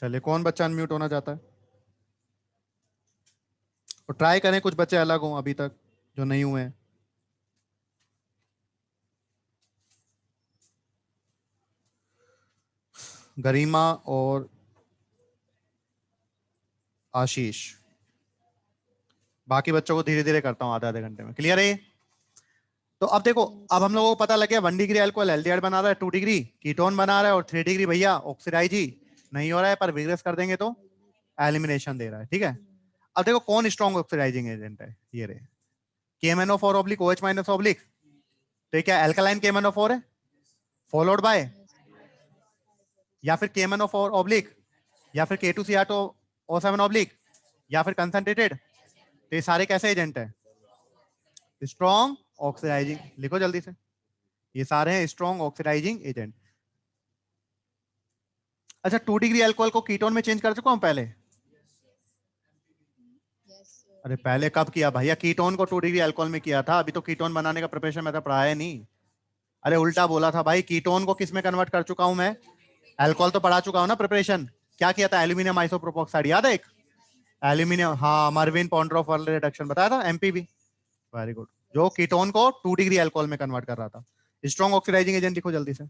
चलिए, कौन बच्चा अनम्यूट होना चाहता है? और ट्राई करें कुछ बच्चे अलग हों अभी तक जो नहीं हुए हैं। गरिमा और आशीष। बाकी बच्चों को धीरे धीरे करता हूँ, आधे आधे घंटे में। क्लियर है ये? तो अब देखो, अब हम लोगों को पता लग गया 1 डिग्री अल्कोहल एल्डिहाइड बना रहा है, 2 डिग्री कीटोन बना रहा है, और 3 डिग्री भैया ऑक्सीडाइज ही नहीं हो रहा है, पर विग्रेस कर देंगे तो एलिमिनेशन दे रहा है। ठीक है। अब देखो कौन स्ट्रॉन्ग ऑक्सीडाइजिंग एजेंट है, ये रहे KMnO4 oblique OH minus oblique. तो ये क्या एल्कलाइन KMnO4 है, फॉलोड बाय या फिर KMnO4 ऑब्लिक या फिर K2CR2O7 ऑब्लिक या फिर कंसंट्रेटेड। तो ये सारे कैसे एजेंट है? Strong oxidising. लिखो जल्दी से, ये सारे हैं स्ट्रॉन्ग ऑक्सीडाइजिंग एजेंट। अच्छा, 2 डिग्री अल्कोहल को कीटोन में चेंज कर चुका हूं पहले? अरे पहले कब किया भैया? कीटोन को 2 डिग्री अल्कोहल में किया था, अभी तो कीटोन बनाने का प्रिपरेशन मैं तो पढ़ाया नहीं। अरे उल्टा बोला था भाई, कीटोन को किस में कन्वर्ट कर चुका हूं मैं? अल्कोहल तो पढ़ा चुका हूं ना प्रिपरेशन। क्या किया था? एल्यूमिनियम आइसोप्रोपोक्साइड, याद है? एक एल्यूमिनियम, हाँ, मर्विन पॉन्ड्रोफ रिडक्शन बताया था, MPV। Very good. जो कीटोन को 2 डिग्री अल्कोहल में कन्वर्ट कर रहा था। स्ट्रॉन्ग ऑक्सीडाइजिंग एजेंट लिखो जल्दी से।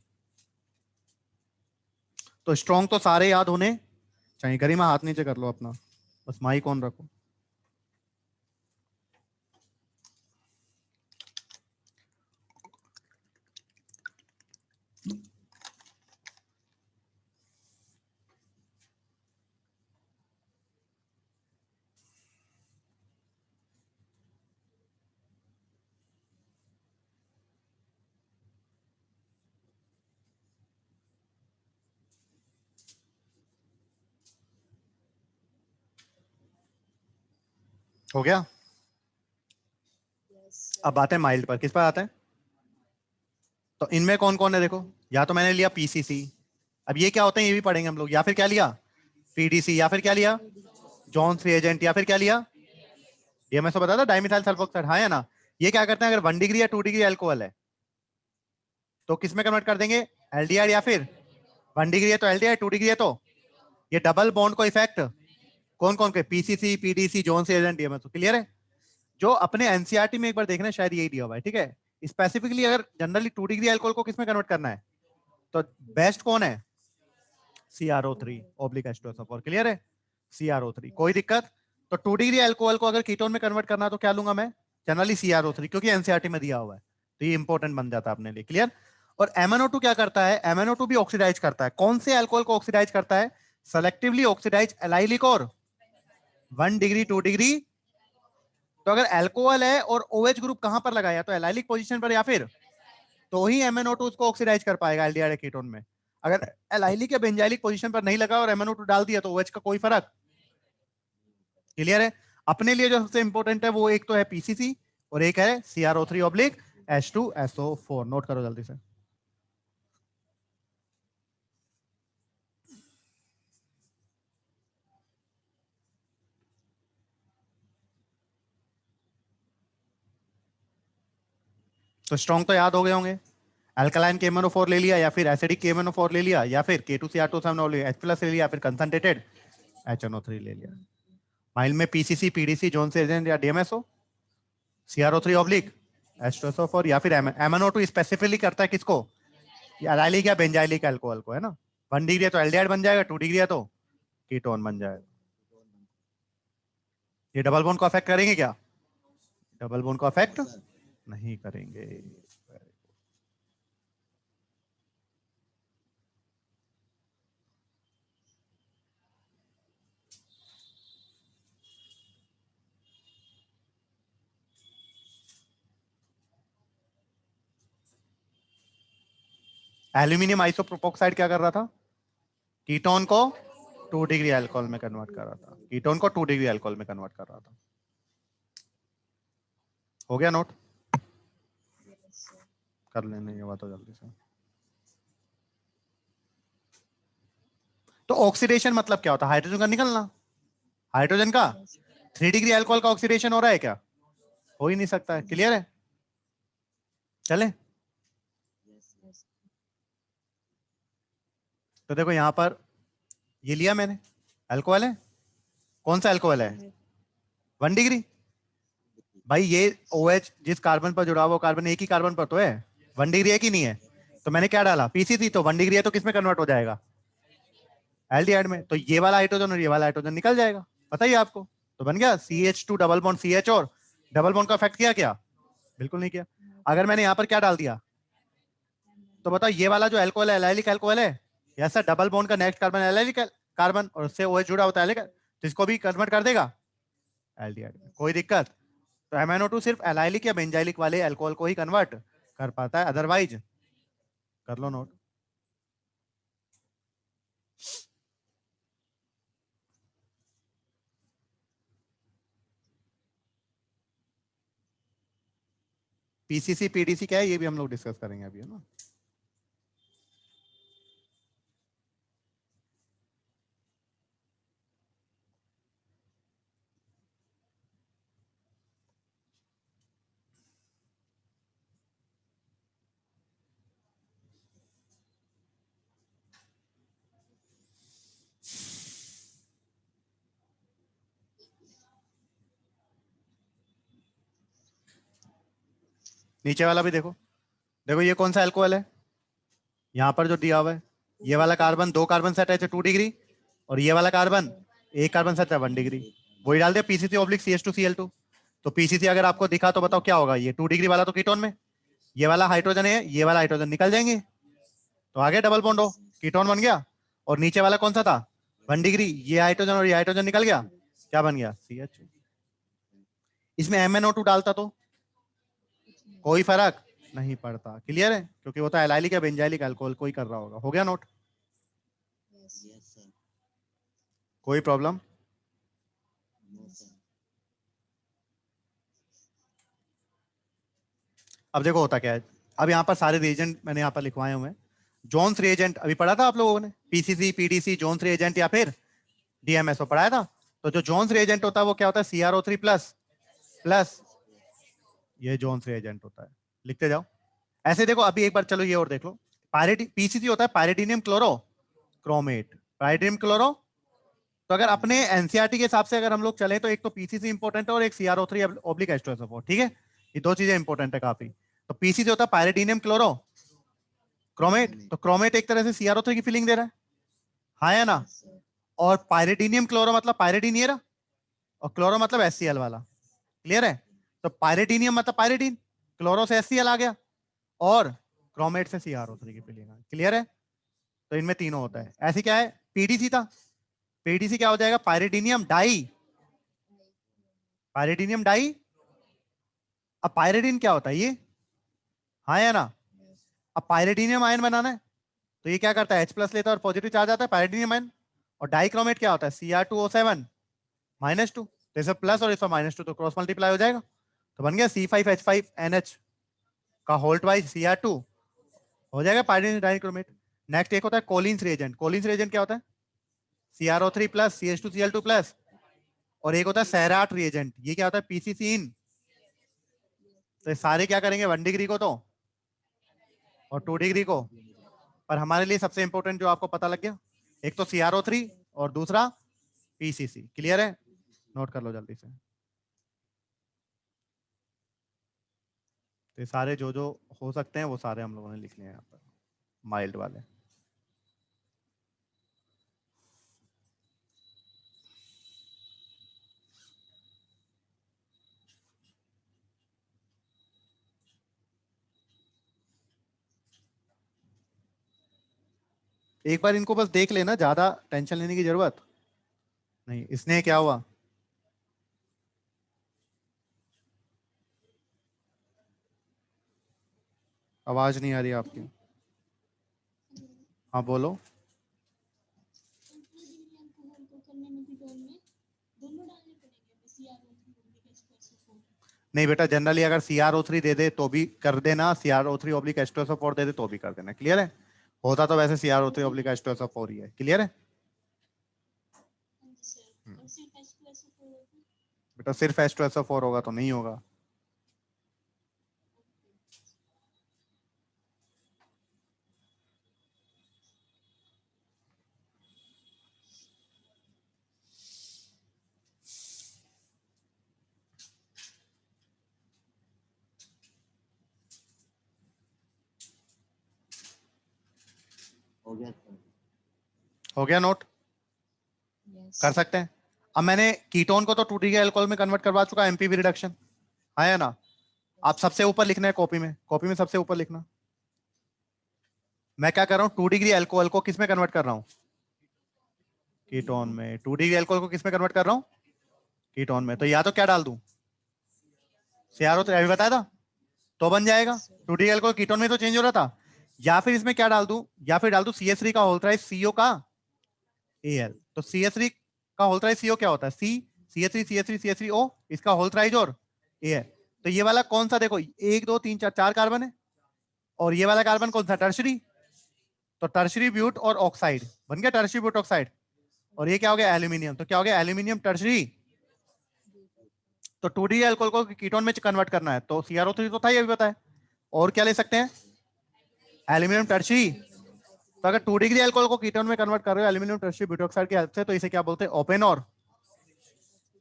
तो स्ट्रॉन्ग तो सारे याद होने चाहिए। गरिमा हाथ नीचे कर लो अपना, बस माइक ऑन रखो। हो गया? अब आते हैं माइल्ड पर। किस पर आते हैं? तो इनमें कौन कौन है देखो। या तो मैंने लिया PCC, अब ये क्या होते हैं ये भी पढ़ेंगे हम लोग। या फिर क्या लिया? PDC, या फिर क्या लिया? जॉन्स रिएजेंट, या फिर क्या लिया? ये मैं सब बता था, डाइमिथाइल सल्फोक्साइड, हाँ या ना? ये क्या करते हैं? अगर 1 डिग्री या 2 डिग्री अल्कोहल है तो किस में कन्वर्ट कर देंगे? एल्डिहाइड। या फिर 1 डिग्री है तो एल्डिहाइड, 2 डिग्री है तो ये डबल बॉन्ड को इफेक्ट कौन कौन के? PCC, PDC, जॉन्स रिएजेंट, ये मैं तो क्लियर है। जो अपने एनसीईआरटी में एक बार देखना, शायद यही दिया हुआ है। ठीक है। स्पेसिफिकली अगर जनरली 2 डिग्री अल्कोहल को किस में कन्वर्ट करना है तो बेस्ट कौन है? CrO3 oblique H2SO4। क्लियर है? CrO3, कोई दिक्कत? तो 2 डिग्री अल्कोहल को अगर कीटोन में कन्वर्ट करना है तो क्या लूंगा मैं? जनरली CrO3, क्योंकि एनसीईआरटी में दिया हुआ है, तो ये इंपॉर्टेंट बन जाता है अपने लिए। क्लियर? और MnO2 क्या करता है? MnO2 भी ऑक्सीडाइज करता है। कौन से अल्कोहल को ऑक्सीडाइज करता है? सेलेक्टिवली ऑक्सीडाइज एलाइलिक और 1 डिग्री 2 डिग्री। तो अगर अल्कोहल है और OH ग्रुप कहां पर लगाया? तो एलाइलिक पोजीशन पर, या फिर तो ही MnO2 उसको ऑक्सीडाइज कर पाएगा एल्डिहाइड कीटोन में। अगर एलाइलिक या बेंजाइलिक पोजीशन पर नहीं लगा और MnO2 डाल दिया तो OH का कोई फर्क। क्लियर है? अपने लिए जो सबसे इंपॉर्टेंट है वो एक तो है PCC और एक है CrO3 ऑब्लिक H2SO4। नोट करो जल्दी से। तो स्ट्रॉन्ग तो याद हो गए होंगे। अल्कलाइन KMnO4 ले लिया, या फिर एसिडिक KMnO4 ले लिया, या फिर K2CR2 H+ ले लिया, फिर कंसंट्रेटेड HNO3 ले लिया। माइल में PCC, PDC, जोन से एजेंट या DMSO, CrO3 ऑब्लिक H2SO4, या फिर MnO2 स्पेसिफिकली करता है किसको? एलाइलिक या बेंजाइलिक अल्कोहल को, है ना? 1 डिग्री है तो एल्डिहाइड बन जाएगा, 2 डिग्री है तो कीटोन बन जाएगा। ये डबल बॉन्ड को अफेक्ट करेंगे क्या? डबल बॉन्ड को अफेक्ट नहीं करेंगे। एल्यूमिनियम आइसोप्रोपोक्साइड क्या कर रहा था? कीटोन को 2 डिग्री अल्कोहल में कन्वर्ट कर रहा था। कीटोन को 2 डिग्री अल्कोहल में कन्वर्ट कर रहा था। हो गया नोट? कर लेने ये बात तो जल्दी से। तो ऑक्सीडेशन मतलब क्या होता है? हाइड्रोजन का निकलना। हाइड्रोजन का 3 डिग्री अल्कोहल का ऑक्सीडेशन हो रहा है क्या? हो ही नहीं सकता है। क्लियर है? चले। तो देखो यहां पर ये लिया मैंने, अल्कोहल है, कौन सा अल्कोहल है, 1 डिग्री। भाई ये OH जिस कार्बन पर जुड़ा हुआ वो कार्बन एक ही कार्बन पर तो है, 1 डिग्री है कि नहीं है, तो मैंने क्या डाला PCC, तो 1 डिग्री है तो किस में कन्वर्ट हो जाएगा, एल्डिहाइड में, तो ये वाला हाइड्रोजन और ये वाला हाइड्रोजन निकल जाएगा, पता ही है आपको, तो बन गया CH2 डबल बॉन्ड CH, और डबल बॉन्ड का इफेक्ट किया क्या, बिल्कुल नहीं किया। अगर मैंने यहाँ पर क्या डाल दिया, तो बताओ ये वाला जो अल्कोहल है एलाइलिक अल्कोहल है, ऐसा डबल बॉन्ड का नेक्स्ट कार्बन एलाइलिक कार्बन और उससे OH जुड़ा होता है, तो इसको भी कन्वर्ट कर देगा एल्डिहाइड में, कोई दिक्कत। तो MnO2 सिर्फ एलाइलिक या बेंजाइलिक वाले अल्कोहल को ही कन्वर्ट कर पाता है, अदरवाइज कर लो नोट। PCC PDC क्या है ये भी हम लोग डिस्कस करेंगे अभी, है ना। नीचे वाला भी देखो, देखो ये कौन सा अल्कोहल है, यहाँ पर जो दिया हुआ है, ये वाला कार्बन 2 कार्बन सेट है 2 डिग्री, और ये वाला कार्बन 1 कार्बन सेट है 1 डिग्री, वही डाल दिया PCC ऑब्लिक CH2Cl2। तो PCC अगर आपको दिखा तो बताओ क्या होगा, ये 2 डिग्री वाला तो कीटोन में, ये वाला हाइड्रोजन है, ये वाला हाइड्रोजन निकल जाएंगे, तो आगे डबल बॉन्ड हो, कीटोन बन गया। और नीचे वाला कौन सा था, 1 डिग्री, ये हाइड्रोजन और ये हाइड्रोजन निकल गया, क्या बन गया CH। इसमें MnO2 डालता तो कोई फर्क नहीं पड़ता, क्लियर है, क्योंकि वो तो एलाइलिक या बेंजाइलिक अल्कोहल कोई कर रहा होगा, हो गया नोट, कोई प्रॉब्लम। अब देखो होता क्या है, अब यहाँ पर सारे रिएजेंट मैंने यहाँ पर लिखवाए हुए हैं। जोन्स रिएजेंट अभी पढ़ा था आप लोगों ने, PCC PDC जोन्स रिएजेंट या फिर DMSO पढ़ाया था। तो जो जोन्स रिएजेंट होता है वो क्या होता है, CrO3 प्लस प्लस, ये जोन्स रिएजेंट होता है, लिखते जाओ। ऐसे देखो अभी एक बार चलो ये और देख लो, PCC होता है पायरिडीनियम क्लोरो क्रोमेट, पायरिडीनियम क्लोरो। तो अगर अपने एनसीईआरटी के हिसाब से अगर हम लोग चले तो एक तो PCC इंपॉर्टेंट है और एक CrO3 ऑब्लिक H2SO4, ठीक है, ये दो चीजें इंपॉर्टेंट है काफी। तो PCC होता है पायरिडीनियम क्लोरो क्रोमेट, तो क्रोमेट एक तरह से CrO3 की फीलिंग दे रहा है, हाँ या ना। और पायरिडीनियम क्लोरो मतलब पायरिडीन ये रहा, और क्लोरो मतलब HCl वाला, क्लियर है। तो पायरिडीनियम मतलब पायरिडीन, क्लोरो से HCl आ गया, और क्रोमेट से CrO3 की फीलिंग, क्लियर है। तो इनमें तीनों होता है। ऐसी क्या है, PDC था, PDC क्या हो जाएगा, पायरिडीनियम डाई, पायरिडीनियम डाई। अब पायरिडीन क्या होता है ये, हाँ या ना। अब पायरिडीनियम आयन बनाना है, तो ये क्या करता है, H+ लेता है और पॉजिटिव चार्ज आता है पायरिडीनियम आयन। और डाइक्रोमेट क्या होता है, Cr2O7 -2, तो इसमें प्लस और इसमें -2, तो क्रॉस मल्टीप्लाई हो जाएगा, तो बन गया C5H5NH का होल्ट वाइज Cr2, हो जाएगा पायरिडीन डाइक्रोमेट। नेक्स्ट एक होता है कोलिन्स रिएजेंट, कोलिन्स रिएजेंट क्या होता है, CrO3 प्लस CH2Cl2 प्लस, और एक होता है सेराट रिएजेंट, ये क्या होता है, PCC इन। तो ये सारे क्या करेंगे, 1 डिग्री को तो और 2 डिग्री को। पर हमारे लिए सबसे इंपॉर्टेंट जो आपको पता लग गया, एक तो CrO3 और दूसरा PCC, क्लियर है, नोट कर लो जल्दी से। तो ये सारे जो जो हो सकते हैं वो सारे हम लोगों ने लिख लिए हैं यहाँ पर, माइल्ड वाले। एक बार इनको बस देख लेना, ज्यादा टेंशन लेने की जरूरत नहीं। इसने क्या हुआ, आवाज नहीं आ रही आपकी, हाँ बोलो। नहीं बेटा, जनरली अगर CrO3 दे दे तो भी कर देना, CrO3 ऑब्लिक H2SO4 दे दे तो भी कर देना, क्लियर है। होता तो वैसे CrO3 ऑब्लिक H2SO4 ही है, क्लियर है। बेटा सिर्फ H2SO4 होगा तो नहीं होगा। हो गया नोट? कर सकते हैं। अब मैंने कीटोन को तो 2 डिग्री अल्कोहल में कन्वर्ट करवा चुका, एमपीवी रिडक्शन है ना। आप सबसे ऊपर लिखना है कॉपी में सबसे ऊपर लिखना। मैं क्या कर रहा हूँ, 2 डिग्री अल्कोहल को किस में कन्वर्ट कर रहा हूँ? कीटोन में। 2 डिग्री अल्कोहल को किस में कन्वर्ट कर रहा हूँ? कीटोन में। तो या तो क्या डाल दूं, सीआरओ, तो अभी बताया था, तो बन जाएगा। 2 डिग्री अल्कोहल कीटोन में तो चेंज हो रहा था। या फिर इसमें क्या डाल दूं, या फिर डाल दूं CH3 का होल थ्राइस CO का Al। तो CH3 का होल थ्राइस CO क्या होता है? C, CH3, CH3, CH3O, इसका होल थ्राइस और A है। तो ये वाला कौन सा, देखो 1 2 3 4 4 कार्बन है, और ये वाला कार्बन कौन सा, टर्शरी। तो टर्शरी ब्यूट और ऑक्साइड बन गया, टर्शरी ब्यूट ऑक्साइड। और ये क्या हो गया, एल्यूमिनियम। तो क्या हो गया, एल्यूमिनियम टर्शरी। तो 2 डिग्री अल्कोहल को कीटोन में कन्वर्ट करना है, तो CrO3 तो था, ये भी बताया। और क्या ले सकते हैं, एल्यूमिनियम टर्शरी। तो अगर 2 डिग्री अल्कोहल को कीटोन में कन्वर्ट कर रहे हो एल्यूमिनियम टर्शरी ब्यूटॉक्साइड की हेल्प से, तो इसे क्या बोलते हैं, ओपेनॉर।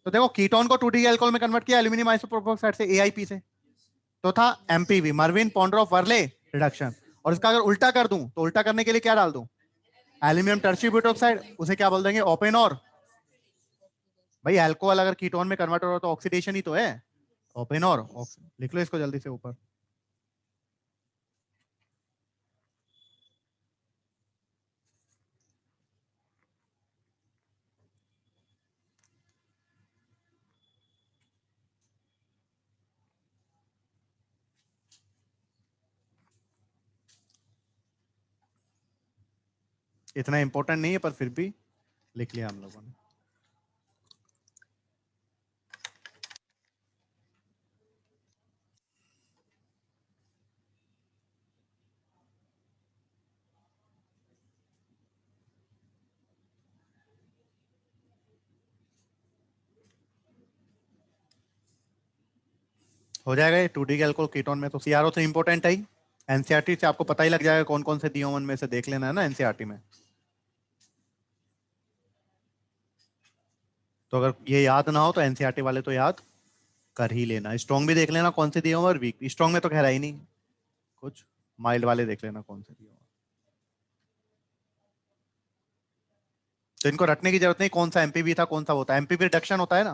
तो देखो कीटोन को 2 डिग्री अल्कोहल में कन्वर्ट किया एल्यूमिनियम आइसोप्रोपाइल से, AIP से, तो था MPV, मर्विन पॉन्ड्रोफ वर्ले रिडक्शन। और इसका अगर उल्टा कर दूं, तो उल्टा करने के लिए क्या डाल दूं, एल्यूमिनियम टर्शरी ब्यूटॉक्साइड, उसे क्या बोल देंगे, ओपेनॉर। भाई अल्कोहल अगर कीटोन में कन्वर्ट हो रहा है तो ऑक्सीडेशन ही तो है, ओपेनॉर। लिख लो इसको जल्दी से ऊपर। इतना इंपॉर्टेंट नहीं है, पर फिर भी लिख लिया हम लोगों ने। हो जाएगा ये 2 डिग्री अल्कोहल कीटोन में, तो CrO से इंपॉर्टेंट है ही। एनसीईआरटी से आपको पता ही लग जाएगा कौन कौन से दिए, में से देख लेना है ना एनसीईआरटी में। तो अगर ये याद ना हो तो एनसीईआरटी वाले तो याद कर ही लेना। स्ट्रॉन्ग भी देख लेना कौन से दिए हुए, और वीक स्ट्रॉन्ग में तो खैर है ही नहीं कुछ, माइल्ड वाले देख लेना कौन से दिए हुए। तो इनको रटने की जरूरत नहीं, कौन सा एमपीवी था कौन सा होता है, एमपीवी रिडक्शन होता है ना।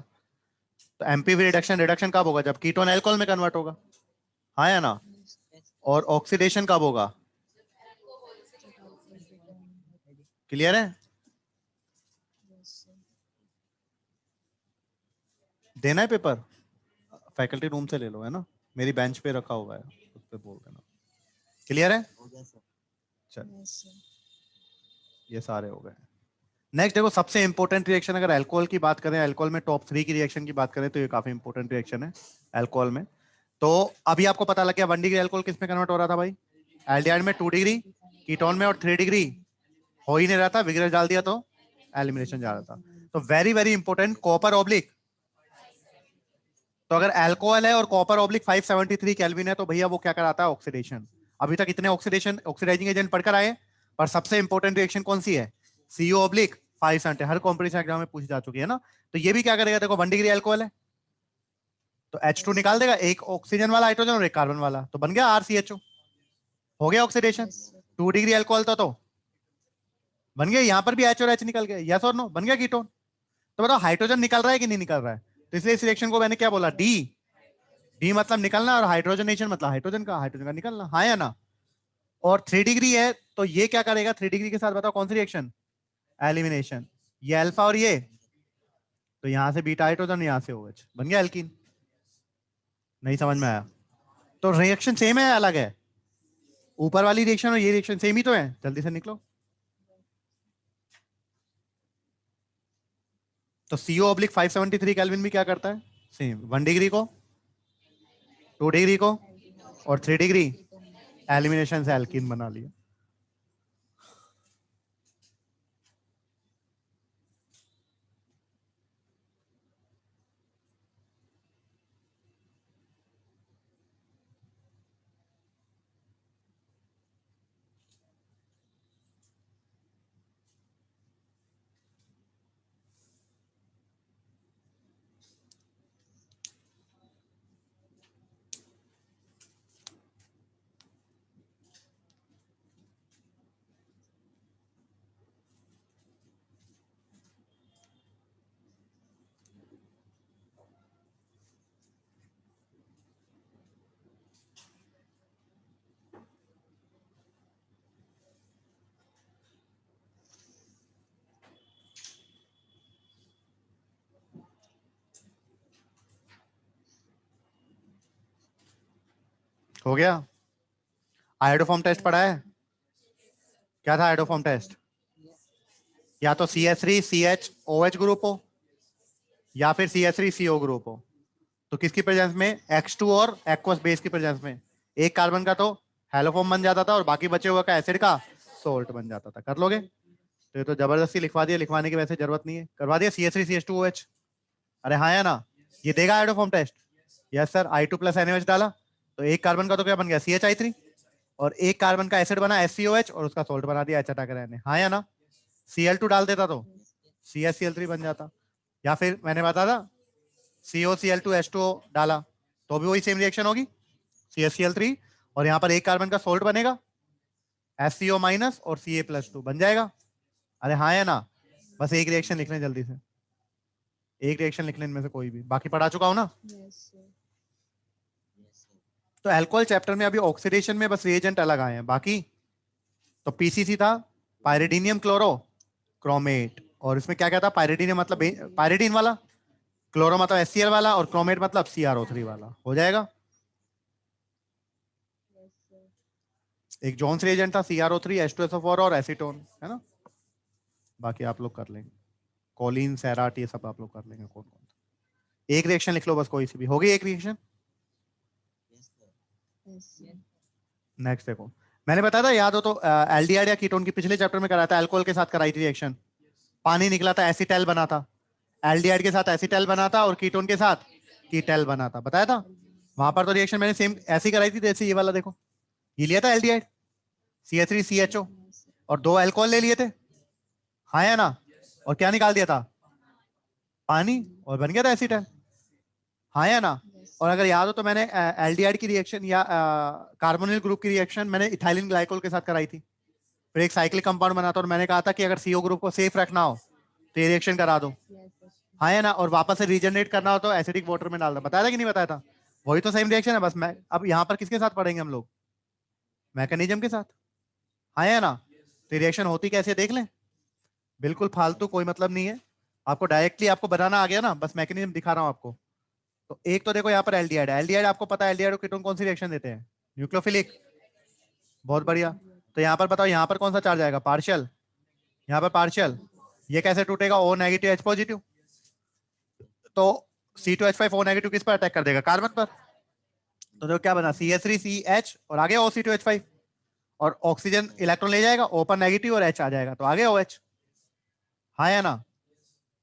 तो एमपीवी रिडक्शन, रिडक्शन कब होगा, जब कीटोन अल्कोहल में कन्वर्ट होगा, हाँ या ना। और ऑक्सीडेशन कब होगा, क्लियर है। देना है पेपर, फैकल्टी रूम से ले लो, है ना, मेरी बेंच पे रखा हुआ है, उस पे बोल देना। क्लियर है, चल ये सारे हो गए। नेक्स्ट देखो, सबसे इंपॉर्टेंट रिएक्शन, अगर अल्कोहल की बात करें, अल्कोहल में टॉप 3 की रिएक्शन की बात करें, तो ये काफी इंपॉर्टेंट रिएक्शन है अल्कोहल में। तो अभी आपको पता लग गया 1 डिग्री अल्कोहल किस में कन्वर्ट हो रहा था भाई, एल्डिहाइड में। 2 डिग्री कीटोन में, और 3 डिग्री हो ही नहीं रहा था, विग्रेस डाल दिया तो एलिमिनेशन जा रहा था। तो very very important, copper oblique. तो अगर अल्कोहल है और कॉपर ऑब्लिक 573 केल्विन है, तो भैया वो क्या कराता है, ऑक्सीडेशन। अभी तक इतने ऑक्सीडेशन ऑक्सीडाइजिंग एजेंट पढ़कर आए, पर सबसे इंपॉर्टेंट रिएक्शन कौन सी है, CO ऑब्लिक 570, हर कॉम्पिटिशन एग्जाम में पूछी जा चुकी है ना। तो ये भी क्या करेगा, देखो 1 डिग्री अल्कोहल है, तो H2 निकाल देगा, एक ऑक्सीजन वाला हाइड्रोजन और एक कार्बन वाला, तो बन गया RCHO, हो गया ऑक्सीडेशन। 2 डिग्री अल्कोहल तो बन गया, यहाँ पर भी H और H निकल गया, यस और नो, बन गया कीटोन। तो बताओ हाइड्रोजन निकल रहा है कि नहीं निकल रहा है, तो इसलिए इस रिएक्शन को मैंने क्या बोला, डी। डी मतलब निकलना, और हाइड्रोजनेशन मतलब हाइड्रोजन का निकलना, हाँ या ना। और 3 डिग्री है, तो ये क्या करेगा 3 डिग्री के साथ, बताओ कौन सी रिएक्शन, एलिमिनेशन। ये अल्फा और ये, तो यहां से बीटा हाइड्रोजन, यहां से OH, बन गया एल्कीन। नहीं समझ में आया, तो रिएक्शन सेम है अलग है, ऊपर वाली रिएक्शन और ये रिएक्शन सेम ही तो है, जल्दी से निकलो। तो CO ऑब्लिक 573 केल्विन भी क्या करता है, सेम 1 डिग्री को, 2 डिग्री को, और 3 डिग्री एलिमिनेशन से एल्कीन बना लिया। हो गया। आयोडोफॉर्म टेस्ट पढ़ा है? क्या था आयोडोफॉर्म टेस्ट? या तो CH3CHOH ग्रुप हो या फिर CH3CO ग्रुप हो। तो किसकी प्रेजेंस में? X2 और एक्वस बेस की प्रेजेंस में एक कार्बन का तो हेलोफॉर्म बन जाता था और बाकी बचे हुए का एसिड का सोल्ट बन जाता था। कर लोगे? तो ये तो जबरदस्ती लिखवा दिया, लिखवाने की वैसे जरूरत नहीं है, करवा दिया CH3CH2OH। अरे हाँ या ना? ये देगा iodoform test? Yes sir. I2+NaOH डाला तो एक कार्बन का तो क्या बन गया? CH3 और एक कार्बन का एसिड बना SCOH और उसका सोल्ट बना दिया H हटा कर। हाँ या ना? Cl2 डाल देता तो CHCl3 बन जाता। या फिर मैंने बताया था COCl2H2O डाला तो भी वही सेम रिएक्शन होगी, CHCl3 और यहाँ पर एक कार्बन का सोल्ट बनेगा SCO- और Ca+2 बन जाएगा। अरे हाँ या ना? बस एक रिएक्शन लिख लें जल्दी से, एक रिएक्शन लिख लें इनमें से कोई भी, बाकी पढ़ा चुका हूं ना। तो अल्कोहल चैप्टर में अभी ऑक्सीडेशन में बस रिएजेंट अलग आए हैं, बाकी तो पीसीसी था पायरिडीनियम क्लोरो क्रोमेट। और इसमें क्या क्या था? पायरिडीनियम मतलब पायरिडीन वाला, क्लोरो मतलब HCl वाला और क्रोमेट मतलब CrO3 वाला। हो जाएगा। एक जोन्स रिएजेंट था CrO3 H2SO4 और एसीटोन, है ना। बाकी आप लोग कर लेंगे, कोलिन सैराट ये सब आप लोग कर लेंगे कौन कौन। एक रिएक्शन लिख लो बस, कोई सी भी होगी एक रिएक्शन। नेक्स्ट देखो, मैंने बताया था याद हो तो एल्डिहाइड या कीटोन की पिछले चैप्टर में कराया था, अल्कोहल के साथ कराई थी रिएक्शन, पानी निकला था एसिटाइल बना था, एल्डिहाइड के साथ एसिटाइल बना था और कीटोन के साथ कीटैल बना था, बताया था। वहां पर तो रिएक्शन मैंने सेम ऐसी कराई थी जैसे ये वाला देखो, ये लिया था एल्डिहाइड CH3CHO और दो अल्कोहल ले लिए थे, हाँ या ना, और क्या निकाल दिया था? पानी, और बन गया था एसिटाइल, हाँ या ना। और अगर याद हो तो मैंने एल्डिहाइड की रिएक्शन या कार्बोनिल ग्रुप की रिएक्शन मैंने इथाइलिन ग्लाइकोल के साथ कराई थी, फिर एक साइक्लिक कंपाउंड बना था और मैंने कहा था कि अगर CO ग्रुप को सेफ रखना हो तो ये रिएक्शन करा दो, हाँ या ना, और वापस से रीजनरेट करना हो तो एसिडिक वाटर में डाल दो। बताया था कि नहीं बताया था? वही तो सेम रिएक्शन है, बस मैं अब यहाँ पर किसके साथ पढ़ेंगे हम लोग? मैकेनिज्म के साथ, हाँ या ना। तो रिएक्शन होती कैसे देख लें, बिल्कुल फालतू, कोई मतलब नहीं है, आपको डायरेक्टली आपको बनाना आ गया ना, बस मैकेनिज्म दिखा रहा हूँ आपको। तो एक तो देखो यहाँ पर एल्डिहाइड है, एल्डिहाइड आपको पता है एल्डिहाइड और कीटोन कौन सी रिएक्शन देते हैं? न्यूक्लियोफिलिक। बहुत बढ़िया। तो यहाँ पर बताओ यहाँ पर कौन सा चार्ज आएगा? पार्शियल, यहाँ पर पार्शियल, ये कैसे टूटेगा? O नेगेटिव H पॉजिटिव, तो C2H5 O नेगेटिव किस पर अटैक कर देगा? कार्बन पर। तो देखो क्या बना, CH3CH और आगे OC2H5 और ऑक्सीजन इलेक्ट्रॉन ले जाएगा, O पर नेगेटिव और H आ जाएगा तो आगे OH, हाँ या ना।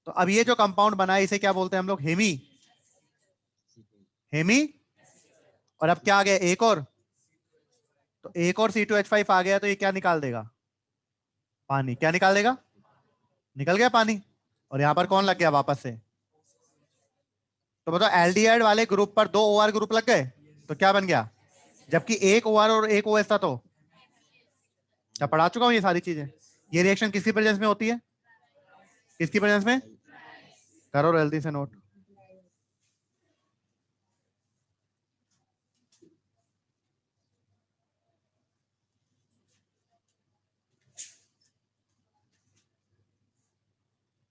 तो अब ये जो कंपाउंड बना है इसे क्या बोलते हैं हम लोग? Hemi, hemi. और अब क्या आ गया? एक और, तो एक और C2H5 आ गया तो ये क्या निकाल देगा? पानी। क्या निकाल देगा? निकल गया पानी। और यहां पर कौन लग गया वापस से? तो बताओ एल्डिहाइड वाले ग्रुप पर दो OR ग्रुप लग गए तो क्या बन गया? जबकि एक OR और एक OH था, तो क्या पढ़ा चुका हूं ये सारी चीजें। ये रिएक्शन किसकी प्रेजेंस में होती है? किसकी प्रेजेंस में? करो जल्दी से नोट।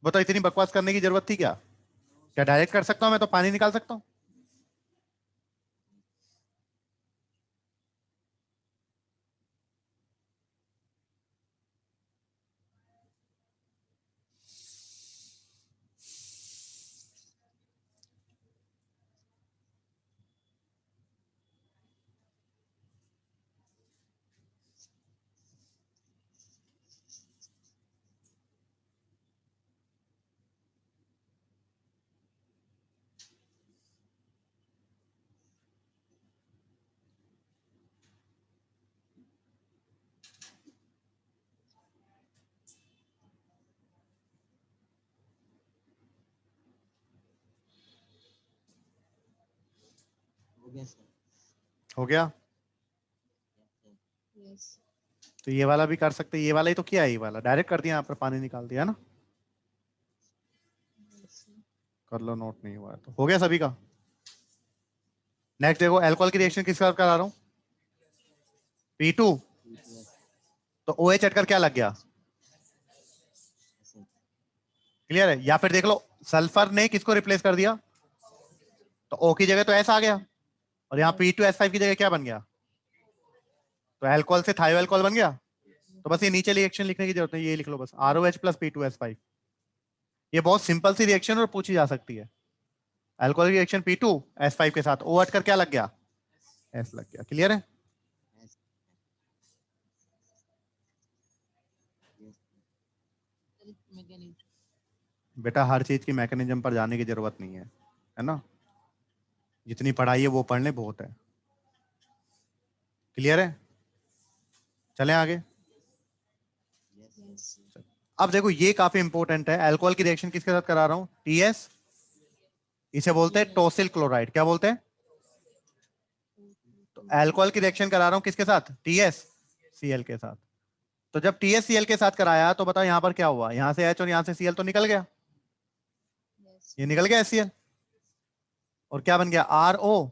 बताओ इतनी बकवास करने की जरूरत थी क्या? क्या डायरेक्ट कर सकता हूं मैं तो पानी निकाल सकता हूं। हो गया। तो ये वाला भी कर सकते, ये वाला ही तो किया है, ये वाला डायरेक्ट कर दिया, यहाँ पर पानी निकाल दिया ना। कर लो नोट, नहीं हुआ है तो हो गया सभी का। नेक्स्ट देखो अल्कोहल की रिएक्शन किसके साथ करा रहा हूं? P2, तो OH हटकर क्या लग गया? क्लियर है? या फिर देख लो सल्फर ने किसको रिप्लेस कर दिया, तो O की जगह तो S आ गया और यहाँ P2S5 की जगह क्या बन गया? तो एल्कोहल से थायो एल्कोहल बन गया। तो बस ये नीचे रिएक्शन लिखने की जरूरत नहीं, ये लिख लो बस, ROH प्लस P2S5। ये बहुत सिंपल सी रिएक्शन और पूछी जा सकती है। अल्कोहलिक रिएक्शन P2S5 के साथ OH कर क्या लग गया, S लग गया। क्लियर है? बेटा हर चीज की मैकेनिज्म पर जाने की जरूरत नहीं है ना? जितनी पढ़ाई है वो पढ़ ले, बहुत है। क्लियर है? चलें आगे। अब देखो ये काफी इंपॉर्टेंट है, अल्कोहल की रिएक्शन किसके साथ करा रहा हूं, TS, इसे बोलते हैं टोसिल क्लोराइड। क्या बोलते हैं? तो अल्कोहल की रिएक्शन करा रहा हूं किसके साथ, TSCl के साथ। तो जब TSCl के साथ कराया तो बताओ यहां पर क्या हुआ, यहां से H और यहां से Cl तो निकल गया, ये निकल गया HCl, और क्या बन गया, RO।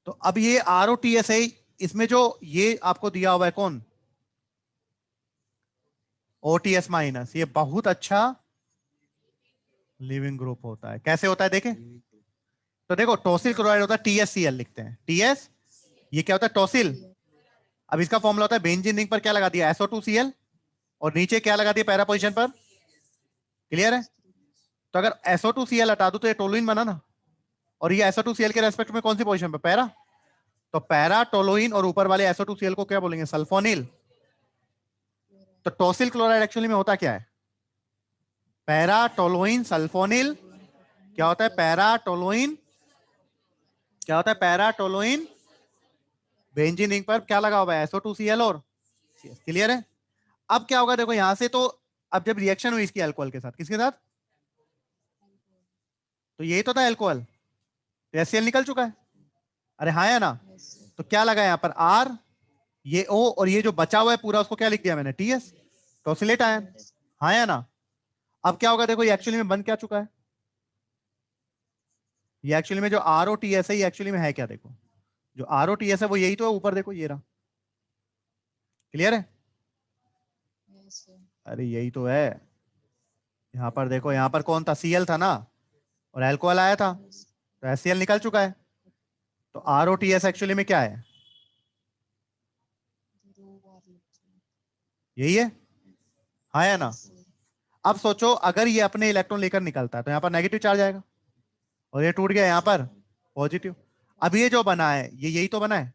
तो अब ये ROTS है, इसमें जो ये आपको दिया हुआ है कौन, OTS माइनस, ये बहुत अच्छा लिविंग ग्रुप होता है। कैसे होता है देखें, तो देखो टोसिल क्लोराइड होता है TSCl, लिखते हैं TS, ये क्या होता है टोसिल। अब इसका फॉर्मूला होता है बेंजीन रिंग पर क्या लगा दिया, SO2Cl, और नीचे क्या लगा दिया पैरा पोजीशन पर। क्लियर है? तो अगर SO2Cl हटा दो तो ये टोलुइन बना ना, और ये SO2Cl के रेस्पेक्ट में कौन सी पोजीशन पर, पैरा। तो पैरा टोलुइन, और ऊपर वाले SO2Cl को क्या बोलेंगे, सल्फोनिल। तो टोसिल क्लोराइड एक्चुअली में होता क्या है, पैरा टोलुइन सल्फोनिल। क्या होता है पैरा टोलुइन, क्या होता है पैरा टोलुइन, बेंजीन रिंग पर क्या लगा हुआ है, SO2Cl और CS। क्लियर है? अब क्या होगा देखो यहां से, तो अब जब रिएक्शन हुई इसकी अल्कोहल के साथ, किसके साथ, तो यही तो था अल्कोहल, तो HCl निकल चुका है। अरे हाँ या ना? तो क्या लगा यहाँ पर R, ये O, और ये जो बचा हुआ है पूरा उसको क्या लिख दिया मैंने, TS, टोसिलेट आयन। हाँ या ना? अब क्या होगा देखो, ये एक्चुअली में बन क्या चुका है, ये एक्चुअली में जो ROTS है ये एक्चुअली में है क्या, देखो जो ROTS है वो यही तो है, ऊपर देखो ये रहा। क्लियर है? अरे यही तो है, यहाँ पर देखो, यहाँ पर कौन था, Cl था ना, और अल्कोहल आया था, तो HCl निकल चुका है। तो ROTS एक्चुअली में क्या है, यही है। हाँ या ना? अब सोचो अगर ये अपने इलेक्ट्रॉन लेकर निकलता है तो यहाँ पर नेगेटिव चार्ज आएगा, और ये टूट गया यहाँ पर पॉजिटिव। अब ये जो बना है ये यही तो बना है,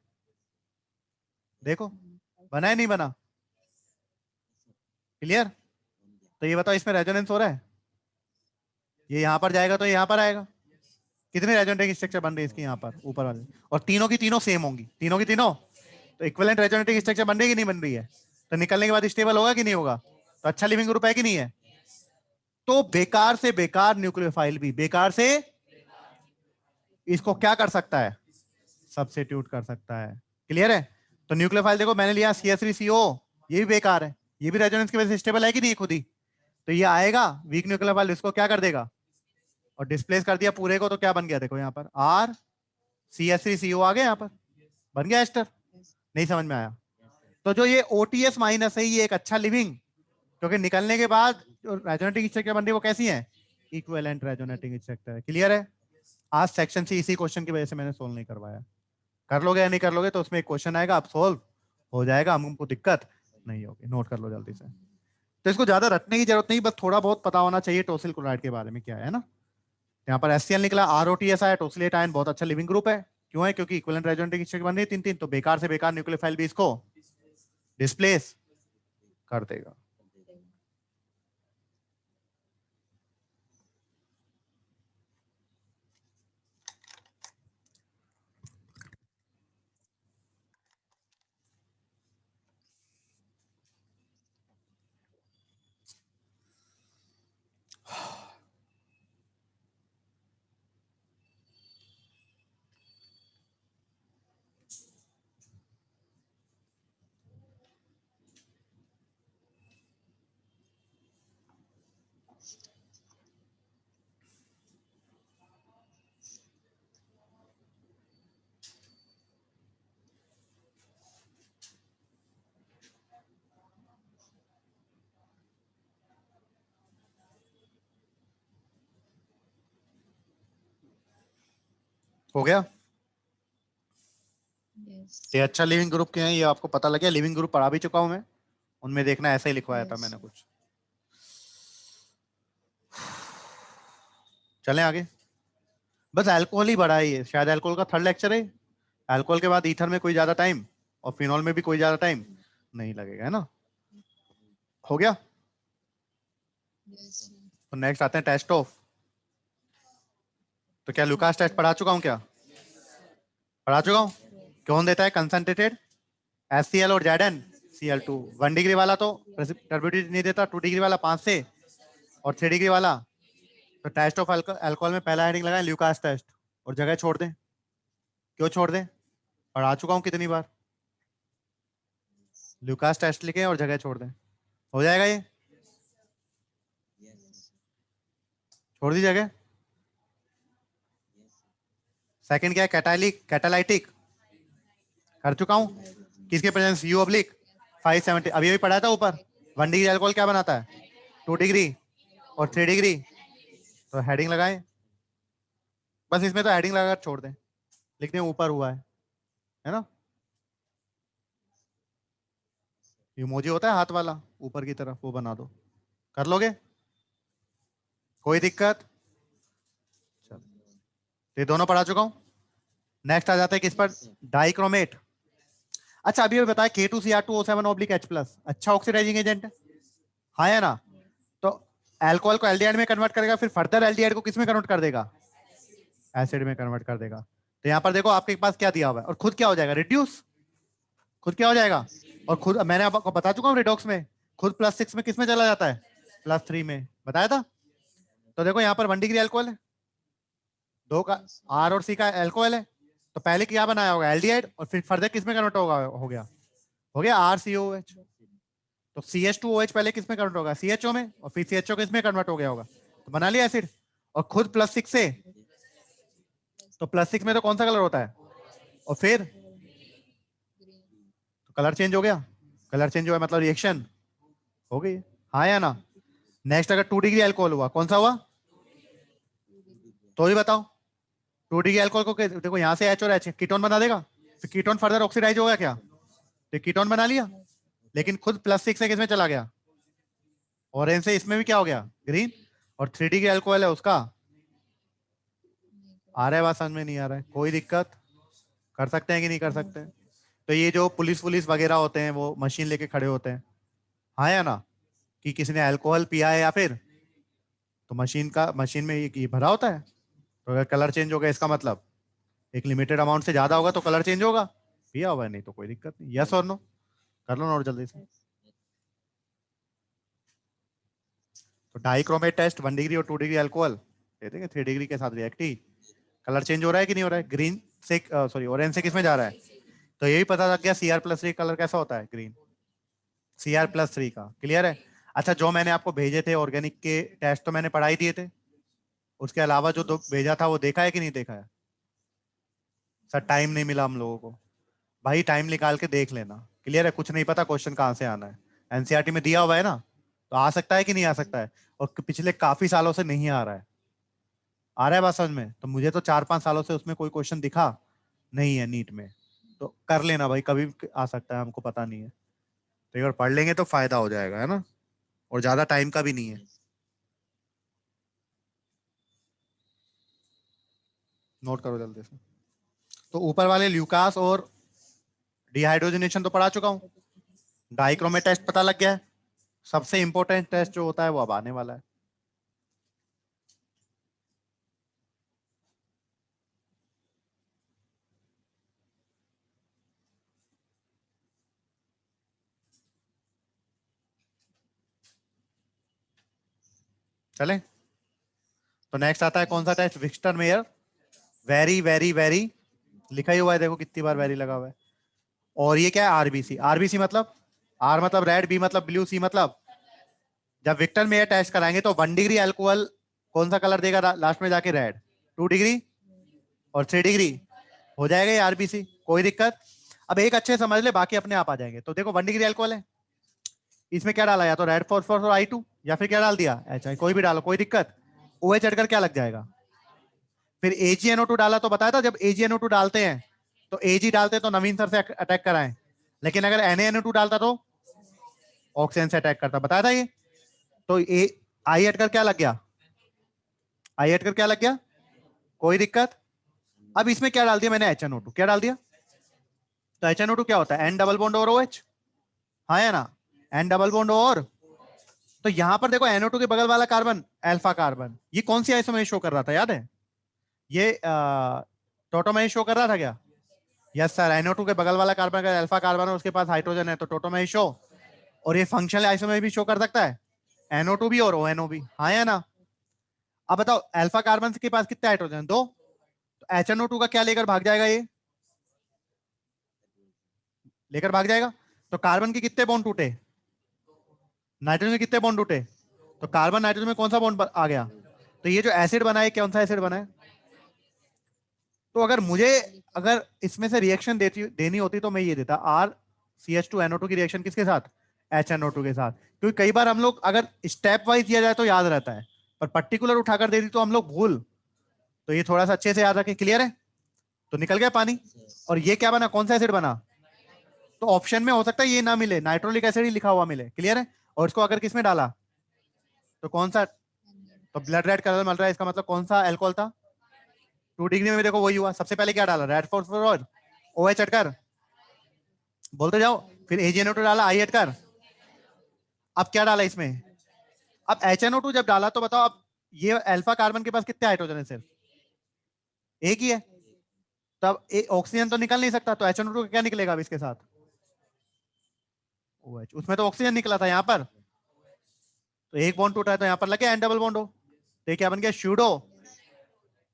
देखो बना है नहीं बना। क्लियर? तो ये बताओ इसमें रेजोनेंस हो रहा है, ये यहाँ पर जाएगा तो यहाँ पर आएगा। कितने रेजोनेटिंग स्ट्रक्चर बन रही है इसकी यहाँ पर ऊपर वाले, और तीनों की तीनों सेम होंगी, तीनों की तीनों, तो इक्विवेलेंट रेजोनेटिंग स्ट्रक्चर बन रही है कि नहीं बन रही है, तो निकलने के बाद स्टेबल होगा कि नहीं होगा, तो अच्छा लिविंग ग्रुप है कि नहीं है। तो बेकार से बेकार न्यूक्लियोफाइल भी बेकार से इसको क्या कर सकता है, सब्स्टिट्यूट कर सकता है। क्लियर है? तो न्यूक्लियोफाइल देखो मैंने लिया CH3CO, ये भी बेकार है, ये भी रेजोनेंस की वजह से स्टेबल है कि नहीं खुद ही, तो ये आएगा वीक न्यूक्लियोफाइल, इसको क्या कर देगा, और डिस्प्लेस कर दिया पूरे को, तो क्या बन गया देखो यहाँ पर RCH3CO आ गया, यहाँ पर बन गया एस्टर। नहीं समझ में आया? तो जो ये OTS माइनस है ये एक अच्छा लिविंग, क्योंकि निकलने के बाद जो रेजोनेटिंग स्ट्रक्चर बन रही है वो कैसी है, इक्विवेलेंट रेजोनेटिंग स्ट्रक्चर है। क्लियर है? आज सेक्शन से इसी क्वेश्चन की वजह से मैंने सोल्व नहीं करवाया, कर लोगे या नहीं कर लोगे तो उसमें एक क्वेश्चन आएगा, आप सोल्व हो जाएगा, हमको दिक्कत नहीं होगी। नोट कर लो जल्दी से। तो इसको ज्यादा रटने की जरूरत नहीं, बस थोड़ा बहुत पता होना चाहिए टोसिल क्लोराइड के बारे में क्या है ना। यहाँ पर HCl निकला, ROTS आया, टोसिलेट आयन बहुत अच्छा लिविंग ग्रुप है। क्यों है? क्योंकि इक्विवेलेंट रेजोनेटिंग स्ट्रक्चर बन रही है तीन तीन, तो बेकार से बेकार न्यूक्लियोफाइल भी इसको डिस्प्लेस कर देगा। हो गया? ये अच्छा लिविंग ग्रुप के हैं, ये आपको पता लगे। लिविंग ग्रुप पढ़ा भी चुका हूं मैं, उनमें देखना ऐसा ही लिखवाया था मैंने कुछ। चलें आगे। बस अल्कोहल ही बड़ा है ये, शायद अल्कोहल का थर्ड लेक्चर है। अल्कोहल के बाद ईथर में कोई ज्यादा टाइम और फिनॉल में भी कोई ज्यादा टाइम नहीं लगेगा, है ना। हो गया। तो नेक्स्ट आते हैं टेस्ट ऑफ। तो क्या लुकास टेस्ट पढ़ा चुका हूं क्या? पढ़ा चुका हूं। कौन देता है कंसंट्रेटेड? HCl और ZnCl2। 1 डिग्री वाला तो टर्बिडिटी नहीं देता, 2 डिग्री वाला 5 से, और 3 डिग्री वाला। तो टेस्ट ऑफ अल्कोहल में पहला हेडिंग लगाएं ल्यूकास टेस्ट, और जगह छोड़ दें। क्यों छोड़ दें? पढ़ा चुका हूं कितनी बार। ल्यूकास टेस्ट लिखें और जगह छोड़ दें, हो जाएगा ये। छोड़ दी जगह। सेकंड क्या है? कैटालाइटिक कर चुका हूं। किसके प्रेजेंस? U oblique 570। अभी अभी पढ़ा था ऊपर। 1 डिग्री अल्कोहल क्या बनाता है? 2 डिग्री और 3 डिग्री। तो हेडिंग लगाएं, बस इसमें तो हेडिंग लगाकर छोड़ दें, लिख दें ऊपर हुआ है ना। इमोजी होता है हाथ वाला ऊपर की तरफ, वो बना दो। कर लोगे? कोई दिक्कत? चलो, ये दोनों पढ़ा चुका हूं। नेक्स्ट आ जाता है किस पर? डाइक्रोमेट। अच्छा अभी बताया K2Cr2O7/H+, अच्छा ऑक्सीडाइजिंग एजेंट है, हाँ है ना। तो अल्कोहल को एल्डिहाइड में कन्वर्ट करेगा, फिर फर्दर एल्डिहाइड को किस में कन्वर्ट कर देगा? एसिड में कन्वर्ट कर देगा। तो यहाँ पर देखो आपके पास क्या दिया हुआ है, और खुद क्या हो जाएगा? रिड्यूस। खुद क्या हो जाएगा? और खुद मैंने आपको बता चुका हूँ रिडॉक्स में, खुद +6 में किस में चला जाता है? +3 में, बताया था। तो देखो यहाँ पर 1 डिग्री अल्कोहल है, दो का R और C का अल्कोहल है, तो पहले क्या बनाया होगा? एल्डिहाइड, और फिर फर्दर किस में कन्वर्ट होगा? हो गया RCOH। तो CH2OH पहले किस में कन्वर्ट होगा? CHO में, और फिर CHO किस में कन्वर्ट हो गया होगा? तो बना लिया एसिड। और खुद +6 से, तो +6 में तो कौन सा कलर होता है? और फिर तो कलर चेंज हो गया। कलर चेंज हुआ मतलब रिएक्शन हो गई, हाँ या ना। नेक्स्ट अगर 2 डिग्री अल्कोहल हुआ, कौन सा हुआ? तो ही बताओ। 2 डिग्री अल्कोहल को देखो यहाँ से H और H कीटोन बना देगा, फिर कीटोन फर्दर ऑक्सीडाइज होगा क्या? तो कीटोन बना लिया, लेकिन खुद +6 से किसमें चला गया? ऑरेंज से इसमें भी क्या हो गया? ग्रीन। और 3 डिग्री अल्कोहल है उसका, आ रहा है बात समझ में? नहीं आ रहा है? कोई दिक्कत? कर सकते हैं कि नहीं कर सकते? तो ये जो पुलिस वगैरह होते हैं वो मशीन लेके खड़े होते हैं, हाँ या ना, कि किसी ने अल्कोहल पिया है या फिर, तो मशीन में ये भरा होता है। तो अगर कलर चेंज हो गया इसका मतलब एक लिमिटेड अमाउंट से ज्यादा होगा तो कलर चेंज होगा। पिया हुआ है नहीं तो कोई दिक्कत नहीं। यस और नो? कर लो नोट जल्दी से। तो डाइक्रोमेट टेस्ट 1 डिग्री और 2 डिग्री अल्कोहल दे देंगे, 3 डिग्री के साथ रिएक्ट ही। कलर चेंज हो रहा है कि नहीं हो रहा है? ग्रीन से सॉरी ऑरेंज से किसमें जा रहा है? तो यही पता लग गया Cr+3 कलर कैसा होता है? ग्रीन। Cr+3 का क्लियर है। अच्छा जो मैंने आपको भेजे थे ऑर्गेनिक के टेस्ट तो मैंने पढ़ाई दिए थे, उसके अलावा जो दो भेजा था वो देखा है कि नहीं देखा है? सर टाइम नहीं मिला हम लोगों को। भाई टाइम निकाल के देख लेना, क्लियर है। कुछ नहीं पता क्वेश्चन कहाँ से आना है, एनसीईआरटी में दिया हुआ है ना, तो आ सकता है कि नहीं आ सकता है। और पिछले काफी सालों से नहीं आ रहा है, आ रहा है बात समझ में? तो मुझे तो 4-5 सालों से उसमें कोई क्वेश्चन दिखा नहीं है नीट में। तो कर लेना भाई, कभी भी आ सकता है, हमको पता नहीं है। तो एक बार पढ़ लेंगे तो फायदा हो जाएगा, है ना। और ज्यादा टाइम का भी नहीं है। नोट करो जल्दी से। तो ऊपर वाले ल्यूकास और डिहाइड्रोजनेशन तो पढ़ा चुका हूँ। डाइक्रोमेट टेस्ट पता लग गया है। सबसे इंपॉर्टेंट टेस्ट जो होता है वो अब आने वाला है। चले। तो नेक्स्ट आता है कौन सा test? Victor Meyer very very very, लिखा ही हुआ है देखो कितनी बार वेरी लगा हुआ है। और ये क्या है? आरबीसी। आरबीसी मतलब आर मतलब रेड, बी मतलब ब्लू, सी मतलब, जब विक्टर मेयर टेस्ट कराएंगे तो 1 डिग्री अल्कोहल कौन सा कलर देगा लास्ट में जाके? रेड। 2 डिग्री और 3 डिग्री हो जाएगा ये आरबीसी, कोई दिक्कत? अब एक अच्छे समझ ले, बाकी अपने आप आ जाएंगे। तो देखो 1 डिग्री अल्कोहल है, इसमें क्या डाला? या तो रेड फॉस्फोरस और I2, या फिर क्या डाल दिया? अच्छा कोई भी डालो, कोई दिक्कत? OH हटकर क्या लग जाएगा? फिर AgNO2 डाला तो बताया था जब AgNO2 डालते हैं तो एजी डालते तो नवीन सर से अटैक कराएं, लेकिन अगर NaNO2 डालता तो ऑक्सीजन से अटैक करता, बताया था ये। तो ए आई हटकर क्या लग गया, आई हटकर क्या लग गया, कोई दिक्कत। अब इसमें क्या डाल दिया मैंने, HNO2, क्या डाल दिया, तो HNO2 क्या होता है, N डबल बॉन्ड और OH, हाँ या ना, N डबल बॉन्ड और, तो यहां पर देखो NO2 के बगल वाला कार्बन अल्फा कार्बन, ये कौन सी आइसोमर शो कर रहा था, याद है, ये टोटोमेर शो कर रहा था क्या, यस सर, NO2 के बगल वाला कार्बन अगर अल्फा कार्बन है उसके पास हाइड्रोजन है तो टोटोमेर शो, और ये फंक्शनल आइसोमर भी शो कर सकता है, NO2 भी और ONO भी, हाँ या ना। अब बताओ अल्फा कार्बन के पास कितने हाइड्रोजन, दो, तो HNO2 का क्या लेकर भाग जाएगा, ये लेकर भाग जाएगा, तो कार्बन के कितने बॉन्ड टूटे, नाइट्रोजन के कितने बॉन्ड टूटे, तो कार्बन नाइट्रोजन में कौन सा बॉन्ड आ गया, तो ये जो एसिड बना है कौन सा एसिड बना है। तो अगर मुझे, अगर इसमें से रिएक्शन देनी होती तो मैं ये देता, RCH2NO2 की रिएक्शन किसके साथ, HNO2 के साथ, क्योंकि कई बार हम लोग अगर स्टेप वाइज दिया जाए तो याद रहता है, पर पर्टिकुलर उठाकर दे दी तो हम लोग भूल, तो ये थोड़ा सा अच्छे से याद रखें, क्लियर है। तो निकल गया पानी, और ये क्या बना, कौन सा एसिड बना, तो ऑप्शन में हो सकता है ये ना मिले, नाइट्रोलिक एसिड ही लिखा हुआ मिले, क्लियर है। और इसको अगर किसमें डाला, तो कौन सा, तो ब्लड रेड कलर मिल रहा है, इसका मतलब कौन सा अल्कोहल था, 2 डिग्री में भी देखो वही हुआ, सबसे पहले क्या डाला, रेड फॉस्फोर और OH हटकर, बोलते जाओ, फिर AgNO2 डाला, आई हटकर, अब क्या डाला इसमें, अब HNO2 जब डाला तो बताओ, अब ये अल्फा कार्बन के पास कितने हाइड्रोजन है, सिर्फ एक ही है, तब ऑक्सीजन तो निकल नहीं सकता, तो HNO2 का क्या निकलेगा अब इसके साथ, OH, उसमें तो ऑक्सीजन निकला था यहाँ पर, तो एक बॉन्ड टूटा है तो यहाँ पर लगे N डबल बॉन्ड हो, तो ये क्या बन गया, स्यूडो,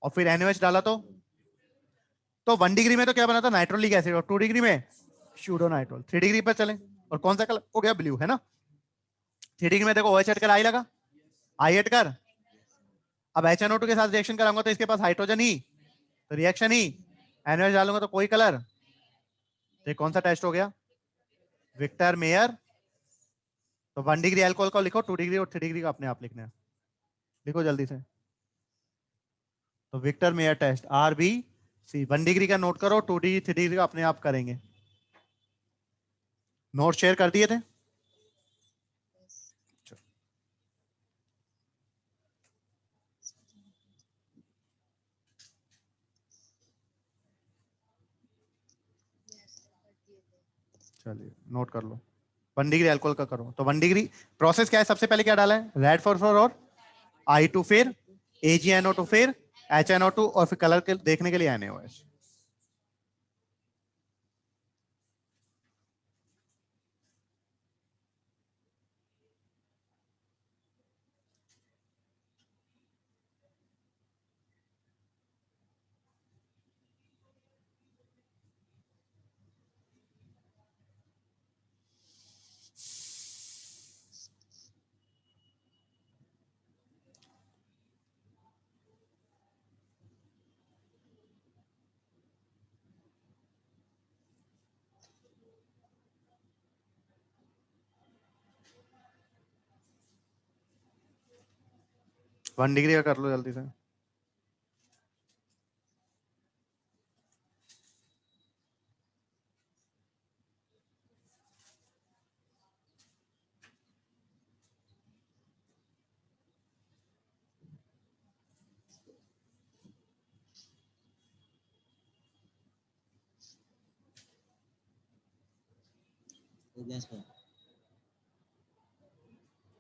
और फिर NaOH डाला तो 1 डिग्री में तो क्या बना था, नाइट्रोलिक एसिड, और 2 डिग्री में स्यूडो नाइट्रोल, 3 डिग्री पर चले, और कौन सा कलर हो गया, ब्लू, है ना। 3 डिग्री में देखो OH हटकर आई लगा, आई हटकर, अब HNO2 के साथ रिएक्शन कराऊंगा तो इसके पास हाइड्रोजन ही, तो रिएक्शन ही, NaOH डालूंगा तो कोई कलर, तो ये कौन सा टेस्ट हो गया, विक्टर मेयर। तो 1 डिग्री अल्कोहल को लिखो, 2 डिग्री और 3 डिग्री का अपने आप लिखना है, लिखो जल्दी से। तो Victor Meyer test RBC, 1 degree का नोट करो, 2 डिग्री 3 डिग्री का अपने आप करेंगे, नोट शेयर कर दिए थे। चलिए नोट कर लो, 1 डिग्री अल्कोहल का करो, तो 1 डिग्री प्रोसेस क्या है, सबसे पहले क्या डाला है, रेड फॉस्फोर और I2, फिर AgNO2, फिर HNO2, और फिर कलर के देखने के लिए NaOH। वन डिग्री का कर लो जल्दी से।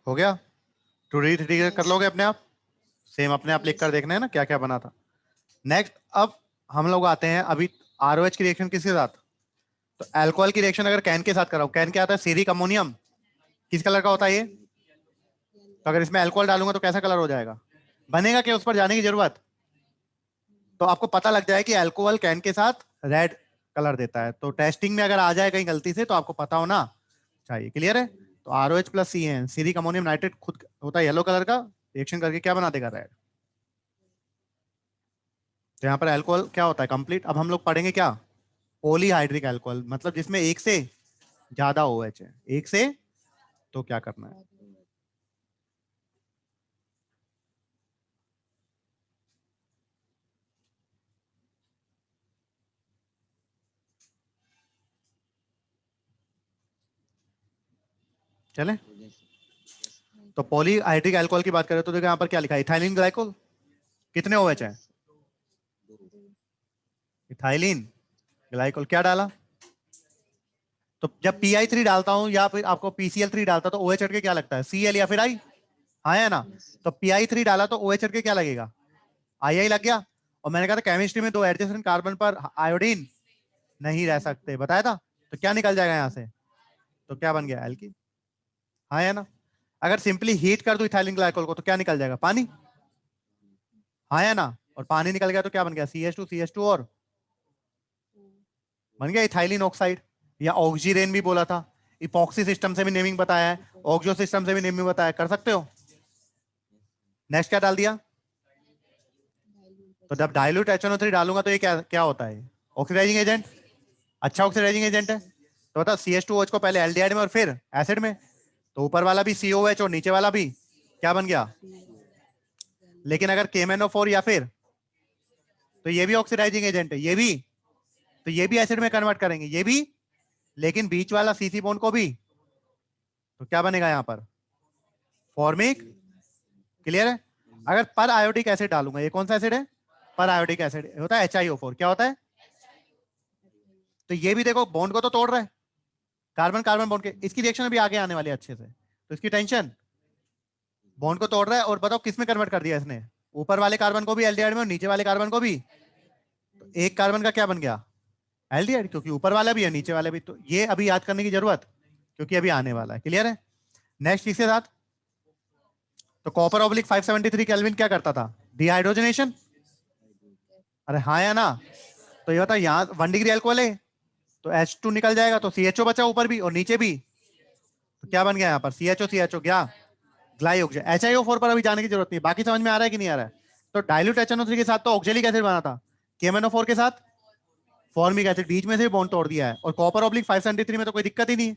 हो गया, 2 डिग्री 3 डिग्री कर लोगे अपने आप, सेम अपने आप लिख कर देखना है ना क्या क्या बना था। नेक्स्ट, अब हम लोग आते हैं अभी ROH की रिएक्शन किसके साथ, तो अल्कोहल की रिएक्शन अगर कैन के साथ कराओ, कैन क्या आता है, सीरिक अमोनियम, किस कलर का होता है ये, तो अगर इसमें अल्कोहल डालूंगा तो कैसा कलर हो जाएगा, बनेगा क्या, उस पर जाने की जरूरत, तो आपको पता लग जाए कि अल्कोहल कैन के साथ रेड कलर देता है, तो टेस्टिंग में अगर आ जाए कहीं गलती से तो आपको पता होना चाहिए, क्लियर है। तो ROH plus CN, ceric ammonium nitrate, खुद होता है येलो कलर का, रिएक्शन करके क्या बना देगा, रेड। तो यहाँ पर अल्कोहल क्या होता है, कंप्लीट। अब हम लोग पढ़ेंगे क्या, पॉलीहाइड्रिक अल्कोहल, मतलब जिसमें एक से ज्यादा OH है, एक से, तो क्या करना है, चले। तो पॉलीहाइड्रिक अल्कोहल की बात करें तो देखो यहाँ पर क्या लिखा है, इथाइलिन ग्लाइकोल। कितने OH है? इथाइलिन ग्लाइकोल क्या डाला? तो जब PI3 डालता हूं या फिर आपको PCl3 डालता तो OH हट के क्या लगता है, Cl या फिर I? हाँ है ना। तो PI3 डाला तो OH हट के क्या लगेगा, आई लग गया। और मैंने कहा था केमिस्ट्री में दो एडजेसेंट कार्बन पर आयोडीन नहीं रह सकते, बताया था। तो क्या निकल जाएगा यहाँ से, तो क्या बन गया, एल्कीन। हाँ है ना। अगर सिंपली हीट कर दो इथाइलिन ग्लाइकोल को तो क्या निकल जाएगा, पानी। हाँ है ना। और पानी निकल गया तो क्या बन गया, CH2 और बन गया इथाइलिन ऑक्साइड, या ऑक्सीरेन भी बोला था। इपॉक्सी सिस्टम से भी नेमिंग बताया है, ऑक्सो सिस्टम से भी नेमिंग बताया, कर सकते हो। नेक्स्ट क्या डाल दिया, तो जब डाइल्यूट HNO3 डालूंगा तो ये क्या क्या होता है, ऑक्सीडाइजिंग एजेंट। अच्छा ऑक्सीडाइजिंग एजेंट है। तो बता CH2OH को पहले एल्डिहाइड में और फिर एसिड में, तो ऊपर वाला भी COH और नीचे वाला भी क्या बन गया। लेकिन अगर KMnO4 या फिर, तो ये भी ऑक्सीडाइजिंग एजेंट है, ये भी, तो ये भी एसिड में कन्वर्ट करेंगे ये भी, लेकिन बीच वाला CC बॉन्ड को भी, तो क्या बनेगा यहाँ पर, फॉर्मिक। क्लियर है। अगर पर आयोडिक एसिड डालूंगा, ये कौन सा एसिड है, पर आयोडिक एसिड होता है HiO4, क्या होता है। तो ये भी देखो बॉन्ड को तो तोड़ रहा है, कार्बन कार्बन बॉन्ड के, इसकी रिएक्शन अभी आगे आने वाली है अच्छे से, तो इसकी टेंशन, बॉन्ड को तोड़ रहा है। और बताओ किस में कन्वर्ट कर दिया इसने, ऊपर वाले कार्बन को भी एल्डिहाइड में और नीचे वाले कार्बन को भी। तो एक कार्बन का क्या बन गया, एल्डिहाइड, क्योंकि ऊपर वाला भी है नीचे वाले भी। तो ये अभी याद करने की जरूरत, क्योंकि अभी आने वाला है। क्लियर है। नेक्स्ट इसके साथ, तो कॉपर ऑब्लिक 573 केल्विन क्या करता था, डिहाइड्रोजनेशन। अरे हाँ या ना। तो ये बता यहाँ 1 डिग्री अल्कोहल है, तो H2 निकल जाएगा, तो CHO बचा ऊपर भी और नीचे भी, तो क्या बन गया यहाँ पर, CHO क्या, ग्लाइऑक्साइड। HiO4 पर अभी जाने की जरूरत नहीं, बाकी समझ में आ रहा है कि नहीं आ रहा है। तो डाइल्यूट HNO3 के साथ तो ऑक्जेलिक एसिड बना था, KMnO4 के साथ फॉर्मिक एसिड, बीच में से बॉन्ड तोड़ दिया है। और कॉपर ऑब्लिक 573 में तो कोई दिक्कत ही नहीं है,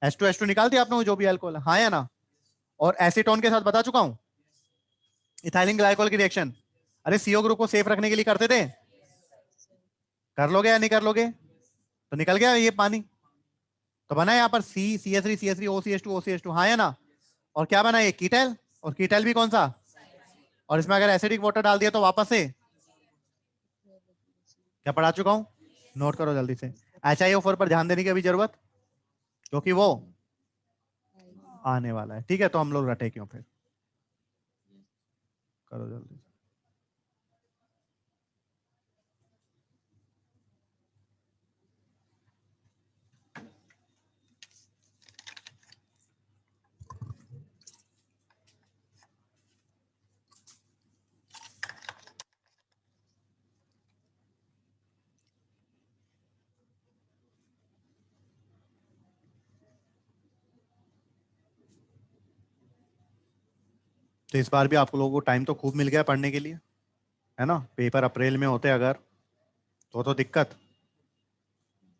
H2 निकाल दिया आपने, जो भी अल्कोहल, हाँ या ना। और एसीटोन के साथ बता चुका हूं, इथाइलिन ग्लाइकोल की रिएक्शन। अरे CO ग्रुप को सेफ रखने के लिए करते थे, कर लोगे या नहीं कर लोगे, तो निकल गया ये पानी। तो बना यहाँ पर CH3 OCH2 हाँ या ना। और क्या बना ये, कीटल, और कीटल भी कौन सा, और इसमें अगर एसिडिक वाटर डाल दिया तो वापस से क्या पढ़ा चुका हूं, नोट करो जल्दी से। HiO4 पर ध्यान देने की अभी जरूरत, क्योंकि वो आने वाला है। ठीक है, तो हम लोग रटे क्यों फिर, करो जल्दी। तो इस बार भी आप लोगों को टाइम तो खूब मिल गया पढ़ने के लिए, है ना। पेपर अप्रैल में होते अगर, तो दिक्कत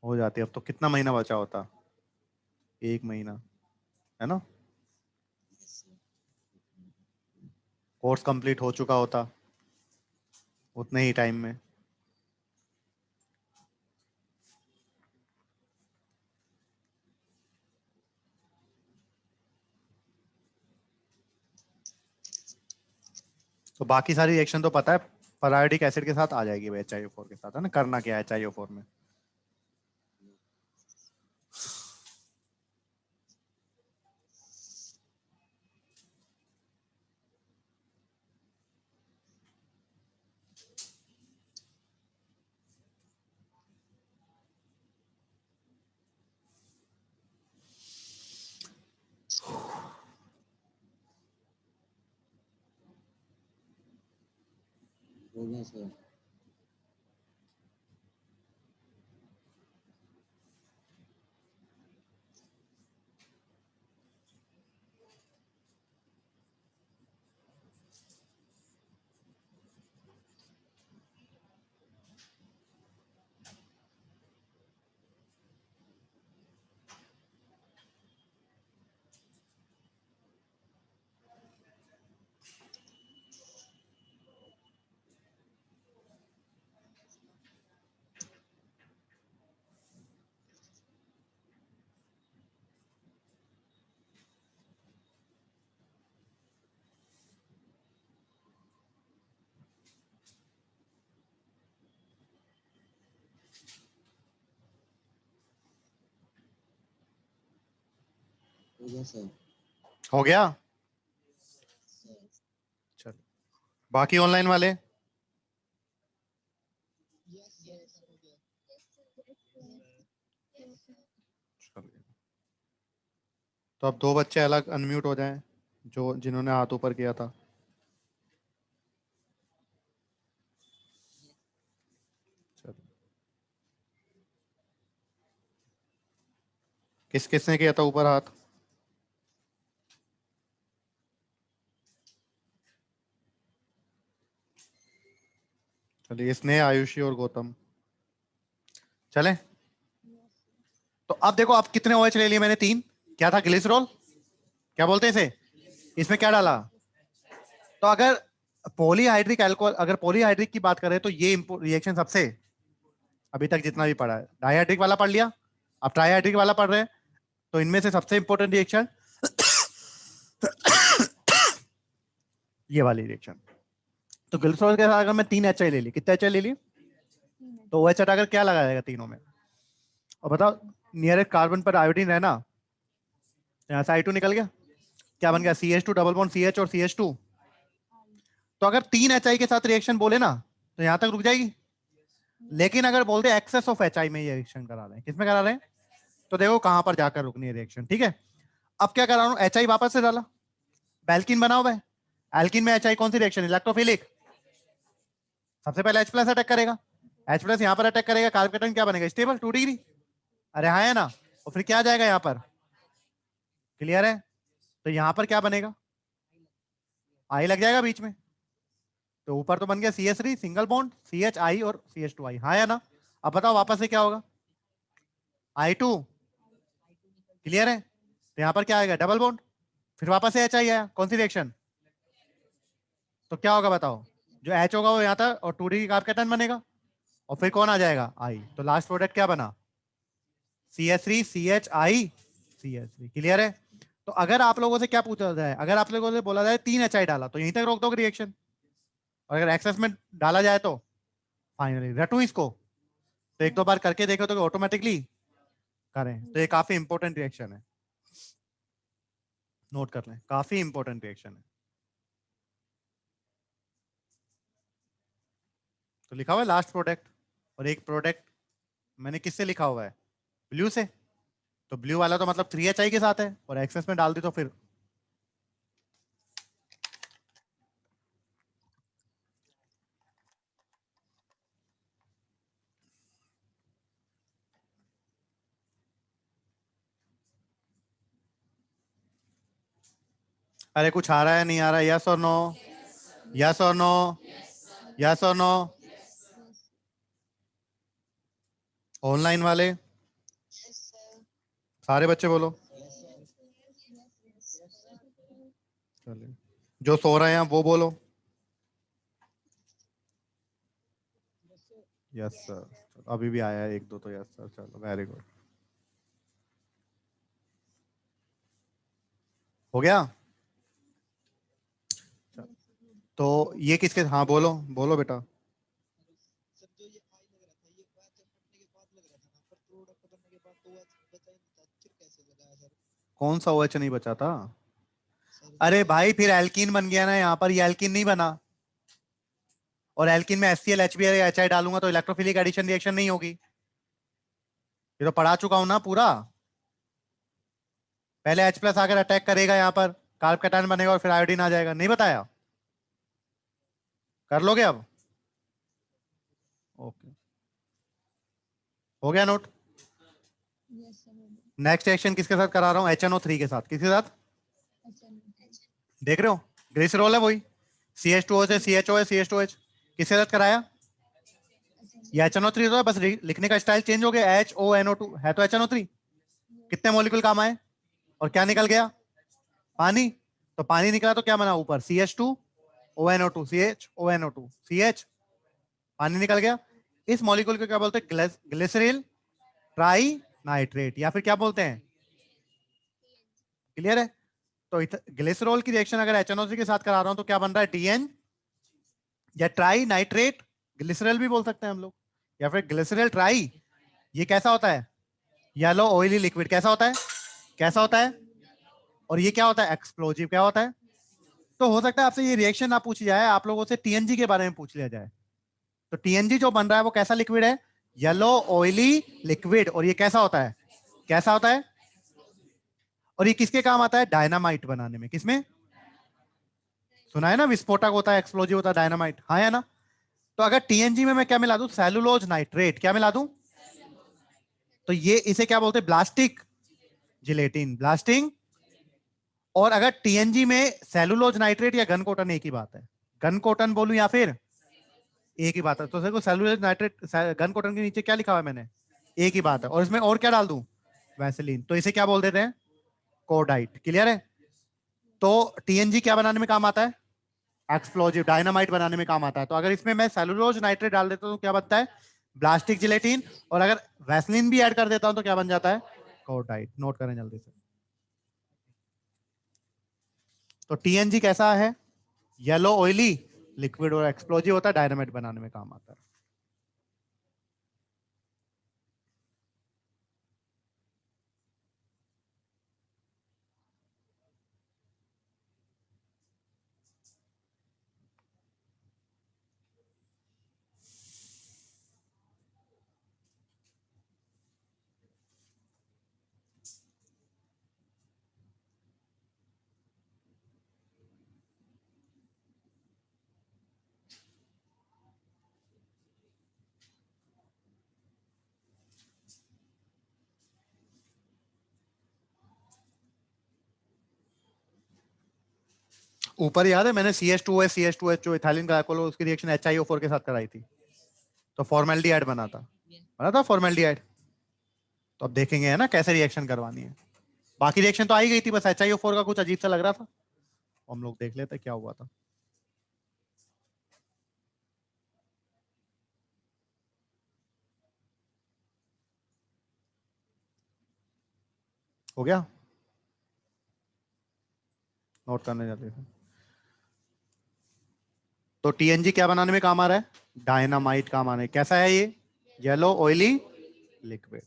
हो जाती। अब तो कितना महीना बचा होता, 1 महीना, है ना। कोर्स कंप्लीट हो चुका होता उतने ही टाइम में। तो बाकी सारी रिएक्शन तो पता है, परायोडिक एसिड के साथ आ जाएगी भाई, HiO4 के साथ, है ना। करना क्या है HiO4 में, हो गया? चलो बाकी ऑनलाइन वाले, तो अब 2 बच्चे अलग अनम्यूट हो जाएं जो जिन्होंने हाथ ऊपर किया था। चलो किस किसने किया था ऊपर हाथ? चलिए स्नेह, आयुषी और गौतम। चले तो अब देखो, आप कितने OH ले लिए मैंने? 3। क्या था? ग्लिसरॉल। क्या बोलते हैं इसे? इसमें क्या डाला? तो अगर पॉलीहाइड्रिक अल्कोहल, अगर पॉलीहाइड्रिक की बात करें तो ये रिएक्शन सबसे, अभी तक जितना भी पढ़ा है, डाइहाइड्रिक वाला पढ़ लिया, अब ट्राइहाइड्रिक वाला पढ़ रहे हैं, तो इनमें से सबसे इंपॉर्टेंट रिएक्शन ये वाली रिएक्शन। तो ग्लिसरॉल के साथ अगर मैं 3 HI ले ली, कितने HI ले ली? तो OH हटाकर क्या लगा जाएगा तीनों में? और बताओ, नियरेस्ट कार्बन पर आयोडीन है ना, यहाँ से I2 निकल गया, क्या बन गया? CH2 डबल बॉन्ड CH और CH2। तो अगर 3 HI के साथ रिएक्शन बोले ना तो यहां तक रुक जाएगी, लेकिन अगर बोलते एक्सेस ऑफ HI में ये रिएक्शन करा रहे हैं, किसमें करा रहे हैं, तो देखो कहां पर जाकर रुकनी है रिएक्शन। ठीक है, अब क्या करा रहा हूं, HI वापस से डाला, एल्किन बना हुआ है, एल्किन में HI कौन सी रिएक्शन? इलेक्ट्रोफिलिक। सबसे पहले H+ अटैक करेगा, H+ यहां पर अटैक करेगा, कार्बोकेटन क्या बनेगा? Stable 2 degree. अरे हाँ है ना, और फिर क्या आ जाएगा यहाँ पर? क्लियर है? तो यहां पर क्या बनेगा? आई लग जाएगा बीच में, तो ऊपर तो बन गया CH3 सिंगल बॉन्ड CHI और CH2I, हाँ या ना? अब बताओ वापस से क्या होगा? I2। क्लियर है? तो यहां पर क्या आएगा? डबल बॉन्ड, फिर वापस से HI आया, कौन सी रिएक्शन? तो क्या होगा बताओ? जो H होगा वो यहाँ था और 2 डिग्री कार्बोकेटन बनेगा, और फिर कौन आ जाएगा? I। तो लास्ट प्रोडक्ट क्या बना? CH3 CHI CH3। क्लियर है? तो अगर आप लोगों से क्या पूछा जाए, अगर आप लोगों से बोला जाए 3 HI डाला तो यहीं तक रोक दोगे रिएक्शन, और अगर एक्सेस में डाला जाए तो फाइनली रटू इसको, तो एक दो बार करके देखो तो ऑटोमेटिकली करें। तो ये काफी इंपॉर्टेंट रिएक्शन है, नोट कर लें, काफी इंपॉर्टेंट रिएक्शन है। तो लिखा हुआ है लास्ट प्रोडक्ट, और एक प्रोडक्ट मैंने किससे लिखा हुआ है? ब्लू से। तो ब्लू वाला तो मतलब 3 HI के साथ है, और एक्सेस में डाल दी तो फिर अरे कुछ आ रहा है नहीं आ रहा? यस और नो, यस और नो, यस और नो। ऑनलाइन वाले सारे बच्चे बोलो। चलिए, जो सो रहे हैं वो बोलो। यस सर, अभी भी आया है एक दो तो यस सर, चलो वेरी गुड, हो गया। तो ये किसके, हाँ बोलो बोलो बेटा। कौन सा OH नहीं बचा था? अरे भाई फिर एल्कीन बन गया ना यहाँ पर, ये एल्कीन नहीं बना, और एल्कीन में HCl HBr या HI डालूंगा तो इलेक्ट्रोफिलिक एडिशन रिएक्शन नहीं होगी। ये तो पढ़ा चुका हूं ना पूरा। पहले H+ आकर अटैक करेगा यहाँ पर, कार्ब कैटायन बनेगा और फिर आयोडीन आ जाएगा, नहीं बताया? कर लोगे अब? ओके, हो गया नोट। नेक्स्ट रिएक्शन किसके साथ करा रहा हूँ? HNO3 के साथ। किसके साथ देख रहे हो? ग्लिसरॉल है वही, CH2O से CHO है CH2H, किसके साथ कराया? ये HNO3 तो है, बस लिखने का स्टाइल चेंज हो गया, HONO2 है तो HNO3। कितने मॉलिक्यूल काम आए, और क्या निकल गया? पानी। तो पानी निकला तो क्या बना ऊपर? CH2 ONO2 CHONO2 CH, पानी निकल गया। इस मॉलिक्यूल को क्या बोलते हैं? ग्लिसरील ट्राई नाइट्रेट, या फिर क्या बोलते हैं? क्लियर है? तो ग्लिसरॉल की रिएक्शन अगर HNO3 के साथ करा रहा हूं तो क्या बन रहा है? TN, या ट्राई नाइट्रेट ग्लिसरल भी बोल सकते हैं हम लोग, या फिर ग्लिसरल ट्राई। ये कैसा होता है? Yellow oily liquid. कैसा होता है? कैसा होता है? और ये क्या होता है, एक्सप्लोजिव क्या होता है। तो हो सकता है आपसे ये रिएक्शन ना पूछी जाए, आप लोगों से टीएनजी के बारे में पूछ लिया जाए। तो टीएनजी जो बन रहा है वो कैसा लिक्विड है, येलो ऑयली लिक्विड। और ये कैसा होता है, कैसा होता है, और ये किसके काम आता है, डायनामाइट बनाने में। किसमें, सुना है ना, विस्फोटक होता है, एक्सप्लोजिव होता है, डायनामाइट, हाँ या ना। तो अगर टीएनजी में मैं क्या मिला दूं, सेलुलोज नाइट्रेट, क्या मिला दूं, तो ये इसे क्या बोलते हैं, ब्लास्टिक जिलेटिन, ब्लास्टिंग। और अगर टीएनजी में सेलुलोज नाइट्रेट या गन कोटन, एक ही बात है, गन कोटन बोलूं या फिर एक ही बात है। तो देखो सेलुलोज नाइट्रेट गन कोटन के नीचे क्या लिखा हुआ है मैंने, एक ही बात है। और इसमें और क्या डाल दूं, वैसेलीन, तो इसे क्या बोल देते हैं, कोडाइट। क्लियर है। तो टीएनजी क्या बनाने में काम आता है, एक्सप्लोजिव, डायनामाइट बनाने में काम आता है। तो अगर इसमें मैं सेलुलोज नाइट्रेट डाल देता हूं तो क्या बनता है, ब्लास्टिक जिलेटिन। और अगर वैसलीन भी ऐड कर देता हूं तो क्या बन जाता है, कोडाइट। नोट करें जल्दी से। तो टीएनजी कैसा है, येलो ऑयली लिक्विड और एक्सप्लोजिव होता है, डायनामाइट बनाने में काम आता है। ऊपर याद है मैंने CH2S जो इथाइलिन ग्लाइकोल उसकी रिएक्शन HiO4 के साथ कराई थी, तो फॉर्मेल्डिहाइड बना था, बना था फॉर्मेल्डिहाइड। तो अब देखेंगे है ना कैसे रिएक्शन करवानी है। बाकी रिएक्शन तो आ ही गई थी, बस HiO4 का कुछ अजीब सा लग रहा था। हम लोग देख लेते क्या हुआ था। हो गया, नोट करने जाते हैं। तो टीएनजी क्या बनाने में काम आ रहा है, डायनामाइट काम आ रहा है। कैसा है ये, येलो ऑयली लिक्विड।